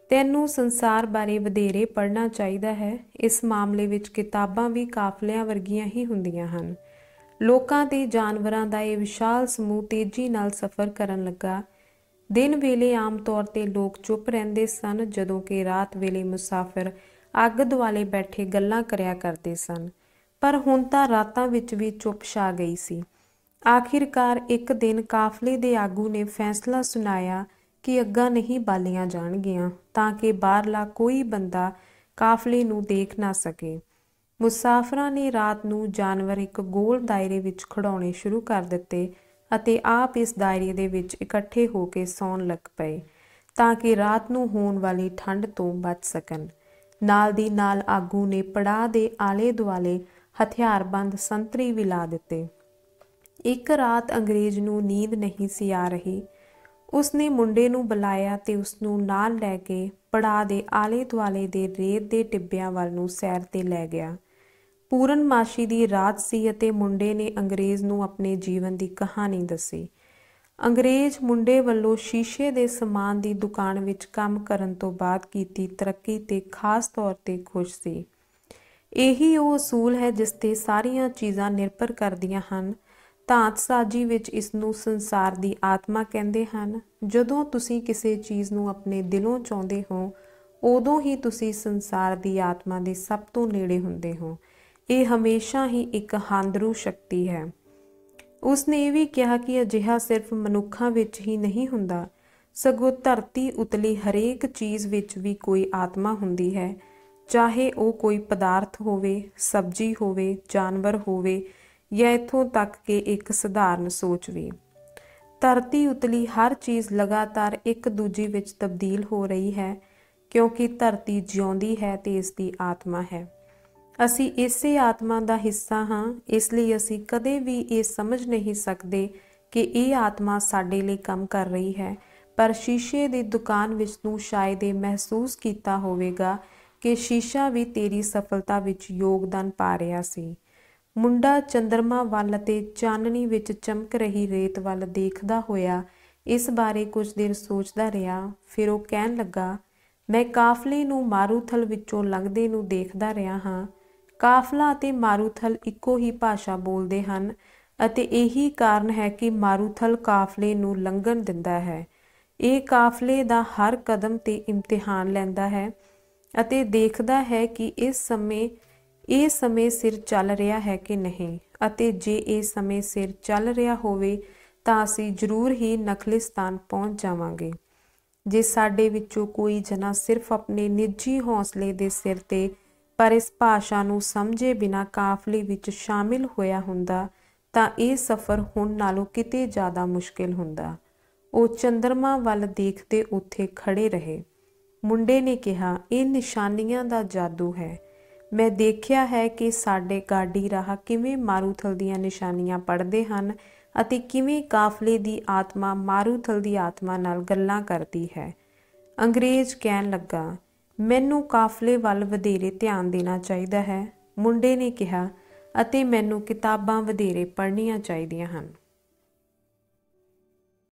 ਤੈਨੂੰ ਸੰਸਾਰ ਬਾਰੇ ਵਧੇਰੇ ਪੜ੍ਹਨਾ ਚਾਹੀਦਾ ਹੈ। ਇਸ ਮਾਮਲੇ ਵਿੱਚ ਕਿਤਾਬਾਂ ਵੀ ਕਾਫਲਿਆਂ ਵਰਗੀਆਂ ਹੀ ਹੁੰਦੀਆਂ ਹਨ। ਲੋਕਾਂ ਤੇ ਜਾਨਵਰਾਂ ਦਾ ਇਹ ਵਿਸ਼ਾਲ ਸਮੂਹ ਤੇਜ਼ੀ ਨਾਲ ਸਫ਼ਰ ਕਰਨ ਲੱਗਾ। ਦਿਨ ਵੇਲੇ ਆਮ ਤੌਰ 'ਤੇ ਲੋਕ ਚੁੱਪ ਰਹਿੰਦੇ ਸਨ, ਜਦੋਂ ਕਿ ਰਾਤ ਵੇਲੇ ਮੁਸਾਫਿਰ ਅੱਗ ਦੁਆਲੇ ਬੈਠੇ ਗੱਲਾਂ ਕਰਿਆ ਕਰਦੇ ਸਨ। ਪਰ ਹੁਣ ਤਾਂ ਰਾਤਾਂ ਵਿੱਚ ਵੀ ਚੁੱਪ ਛਾ ਗਈ ਸੀ। ਆਖਿਰਕਾਰ ਇੱਕ ਦਿਨ ਕਾਫਲੇ ਦੇ ਆਗੂ ਨੇ ਫੈਸਲਾ ਸੁਣਾਇਆ ਕਿ ਅੱਗਾਂ ਨਹੀਂ ਬਾਲੀਆਂ ਜਾਣਗੀਆਂ, ਤਾਂ ਕਿ ਬਾਹਰਲਾ ਕੋਈ ਬੰਦਾ ਕਾਫਲੇ ਨੂੰ ਦੇਖ ਨਾ ਸਕੇ। ਮੁਸਾਫਰਾਂ ਨੇ ਰਾਤ ਨੂੰ ਜਾਨਵਰ ਇੱਕ ਗੋਲ ਦਾਇਰੇ ਵਿੱਚ ਖੜਾਉਣੇ ਸ਼ੁਰੂ ਕਰ ਦਿੱਤੇ ਅਤੇ ਆਪ ਇਸ ਦਾਇਰੇ ਦੇ ਵਿੱਚ ਇਕੱਠੇ ਹੋ ਕੇ ਸੌਣ ਲੱਗ ਪਏ, ਤਾਂ ਕਿ ਰਾਤ ਨੂੰ ਹੋਣ ਵਾਲੀ ਠੰਡ ਤੋਂ ਬਚ ਸਕਣ। ਨਾਲ ਦੀ ਨਾਲ ਆਗੂ ਨੇ ਪੜਾਅ ਦੇ ਆਲੇ ਦੁਆਲੇ ਹਥਿਆਰਬੰਦ ਸੰਤਰੀ ਵੀ ਲਾ ਦਿੱਤੇ। ਇੱਕ ਰਾਤ ਅੰਗਰੇਜ਼ ਨੂੰ ਨੀਂਦ ਨਹੀਂ ਸੀ ਆ ਰਹੀ। ਉਸਨੇ ਮੁੰਡੇ ਨੂੰ ਬੁਲਾਇਆ ਤੇ ਉਸਨੂੰ ਨਾਲ ਲੈ ਕੇ ਪੜਾਅ ਦੇ ਆਲੇ ਦੁਆਲੇ ਦੇ ਰੇਤ ਦੇ ਟਿੱਬਿਆਂ ਵੱਲ ਨੂੰ ਸੈਰ ਤੇ ਲੈ ਗਿਆ। ਪੂਰਨਮਾਸ਼ੀ ਦੀ ਰਾਤ ਸੀ ਅਤੇ ਮੁੰਡੇ ਨੇ ਅੰਗਰੇਜ਼ ਨੂੰ ਆਪਣੇ ਜੀਵਨ ਦੀ ਕਹਾਣੀ ਦੱਸੀ। ਅੰਗਰੇਜ਼ ਮੁੰਡੇ ਵੱਲੋਂ ਸ਼ੀਸ਼ੇ ਦੇ ਸਮਾਨ ਦੀ ਦੁਕਾਨ ਵਿੱਚ ਕੰਮ ਕਰਨ ਤੋਂ ਬਾਅਦ ਕੀਤੀ ਤਰੱਕੀ ਤੇ ਖਾਸ ਤੌਰ ਤੇ ਖੁਸ਼ ਸੀ। ਇਹੀ ਉਹ ਅਸੂਲ ਹੈ ਜਿਸ 'ਤੇ ਸਾਰੀਆਂ ਚੀਜ਼ਾਂ ਨਿਰਭਰ ਕਰਦੀਆਂ ਹਨ। ਧਾਤਸਾਜੀ ਵਿੱਚ ਇਸ ਨੂੰ ਸੰਸਾਰ ਦੀ ਆਤਮਾ ਕਹਿੰਦੇ ਹਨ। ਜਦੋਂ ਤੁਸੀਂ ਕਿਸੇ ਚੀਜ਼ ਨੂੰ ਆਪਣੇ ਦਿਲੋਂ ਚਾਹੁੰਦੇ ਹੋ, ਉਦੋਂ ਹੀ ਤੁਸੀਂ ਸੰਸਾਰ ਦੀ ਆਤਮਾ ਦੇ ਸਭ ਤੋਂ ਨੇੜੇ ਹੁੰਦੇ ਹੋ। ਇਹ ਹਮੇਸ਼ਾ ਹੀ ਇੱਕ ਹਾਂਦਰੂ ਸ਼ਕਤੀ ਹੈ। ਉਸਨੇ ਇਹ ਵੀ ਕਿਹਾ ਕਿ ਅਜਿਹਾ ਸਿਰਫ ਮਨੁੱਖਾਂ ਵਿੱਚ ਹੀ ਨਹੀਂ ਹੁੰਦਾ, ਸਗੋਂ ਧਰਤੀ ਉਤਲੀ ਹਰੇਕ ਚੀਜ਼ ਵਿੱਚ ਵੀ ਕੋਈ ਆਤਮਾ ਹੁੰਦੀ ਹੈ, ਚਾਹੇ ਉਹ ਕੋਈ ਪਦਾਰਥ ਹੋਵੇ, ਸਬਜ਼ੀ ਹੋਵੇ, ਜਾਨਵਰ ਹੋਵੇ ਜਾਂ ਇੱਥੋਂ ਤੱਕ ਕਿ ਇੱਕ ਸਧਾਰਨ ਸੋਚ ਵੀ। ਧਰਤੀ ਉਤਲੀ ਹਰ ਚੀਜ਼ ਲਗਾਤਾਰ ਇੱਕ ਦੂਜੀ ਵਿੱਚ ਤਬਦੀਲ ਹੋ ਰਹੀ ਹੈ, ਕਿਉਂਕਿ ਧਰਤੀ ਜਿਉਂਦੀ ਹੈ ਤੇ ਇਸ ਦੀ ਆਤਮਾ ਹੈ। ਅਸੀਂ ਇਸੇ ਆਤਮਾ ਦਾ ਹਿੱਸਾ ਹਾਂ, ਇਸ ਲਈ ਅਸੀਂ ਕਦੇ ਵੀ ਇਹ ਸਮਝ ਨਹੀਂ ਸਕਦੇ ਕਿ ਇਹ ਆਤਮਾ ਸਾਡੇ ਲਈ ਕੰਮ ਕਰ ਰਹੀ ਹੈ। ਪਰ ਸ਼ੀਸ਼ੇ ਦੀ ਦੁਕਾਨ ਵਿੱਚ ਤੂੰ ਸ਼ਾਇਦ ਇਹ ਮਹਿਸੂਸ ਕੀਤਾ ਹੋਵੇਗਾ ਕਿ ਸ਼ੀਸ਼ਾ ਵੀ ਤੇਰੀ ਸਫਲਤਾ ਵਿੱਚ ਯੋਗਦਾਨ ਪਾ ਰਿਹਾ ਸੀ। ਮੁੰਡਾ ਚੰਦਰਮਾ ਵੱਲ ਅਤੇ ਚਾਨਣੀ ਵਿੱਚ ਚਮਕ ਰਹੀ ਰੇਤ ਵੱਲ ਦੇਖਦਾ ਹੋਇਆ ਇਸ ਬਾਰੇ ਕੁਝ ਦੇਰ ਸੋਚਦਾ ਰਿਹਾ। ਫਿਰ ਉਹ ਕਹਿਣ ਲੱਗਾ, ਮੈਂ ਕਾਫਲੇ ਨੂੰ ਮਾਰੂਥਲ ਵਿੱਚੋਂ ਲੰਘਦੇ ਨੂੰ ਦੇਖਦਾ ਰਿਹਾ ਹਾਂ। ਕਾਫਲਾ ਅਤੇ ਮਾਰੂਥਲ ਇੱਕੋ ਹੀ ਭਾਸ਼ਾ ਬੋਲਦੇ ਹਨ ਅਤੇ ਇਹੀ ਕਾਰਨ ਹੈ ਕਿ ਮਾਰੂਥਲ ਕਾਫਲੇ ਨੂੰ ਲੰਘਣ ਦਿੰਦਾ ਹੈ। ਇਹ ਕਾਫਲੇ ਦਾ ਹਰ ਕਦਮ 'ਤੇ ਇਮਤਿਹਾਨ ਲੈਂਦਾ ਹੈ ਅਤੇ ਦੇਖਦਾ ਹੈ ਕਿ ਇਹ ਸਮੇਂ ਸਿਰ ਚੱਲ ਰਿਹਾ ਹੈ ਕਿ ਨਹੀਂ, ਅਤੇ ਜੇ ਇਹ ਸਮੇਂ ਸਿਰ ਚੱਲ ਰਿਹਾ ਹੋਵੇ ਤਾਂ ਅਸੀਂ ਜ਼ਰੂਰ ਹੀ ਨਖਲਿਸਤਾਨ ਪਹੁੰਚ ਜਾਵਾਂਗੇ। ਜੇ ਸਾਡੇ ਵਿੱਚੋਂ ਕੋਈ ਜਣਾ ਸਿਰਫ ਆਪਣੇ ਨਿੱਜੀ ਹੌਸਲੇ ਦੇ ਸਿਰ 'ਤੇ ਪਰ ਇਸ ਭਾਸ਼ਾ ਨੂੰ ਸਮਝੇ ਬਿਨਾਂ ਕਾਫਲੇ ਵਿੱਚ ਸ਼ਾਮਿਲ ਹੋਇਆ ਹੁੰਦਾ ਤਾਂ ਇਹ ਸਫ਼ਰ ਹੁਣ ਨਾਲੋਂ ਕਿਤੇ ਜ਼ਿਆਦਾ ਮੁਸ਼ਕਿਲ ਹੁੰਦਾ। ਉਹ ਚੰਦਰਮਾ ਵੱਲ ਦੇਖਦੇ ਉੱਥੇ ਖੜੇ ਰਹੇ। ਮੁੰਡੇ ਨੇ ਕਿਹਾ, ਇਹ ਨਿਸ਼ਾਨੀਆਂ ਦਾ ਜਾਦੂ ਹੈ। ਮੈਂ ਦੇਖਿਆ ਹੈ ਕਿ ਸਾਡੇ ਗਾਡੀ ਰਾਹ ਕਿਵੇਂ ਮਾਰੂਥਲ ਦੀਆਂ ਨਿਸ਼ਾਨੀਆਂ ਪੜ੍ਹਦੇ ਹਨ ਅਤੇ ਕਿਵੇਂ ਕਾਫਲੇ ਦੀ ਆਤਮਾ ਮਾਰੂਥਲ ਦੀ ਆਤਮਾ ਨਾਲ ਗੱਲਾਂ ਕਰਦੀ ਹੈ। ਅੰਗਰੇਜ਼ ਕਹਿਣ ਲੱਗਾ, ਮੈਨੂੰ ਕਾਫਲੇ ਵੱਲ ਵਧੇਰੇ ਧਿਆਨ ਦੇਣਾ ਚਾਹੀਦਾ ਹੈ। ਮੁੰਡੇ ਨੇ ਕਿਹਾ, ਅਤੇ ਮੈਨੂੰ ਕਿਤਾਬਾਂ ਵਧੇਰੇ ਪੜ੍ਹਨੀਆਂ ਚਾਹੀਦੀਆਂ ਹਨ।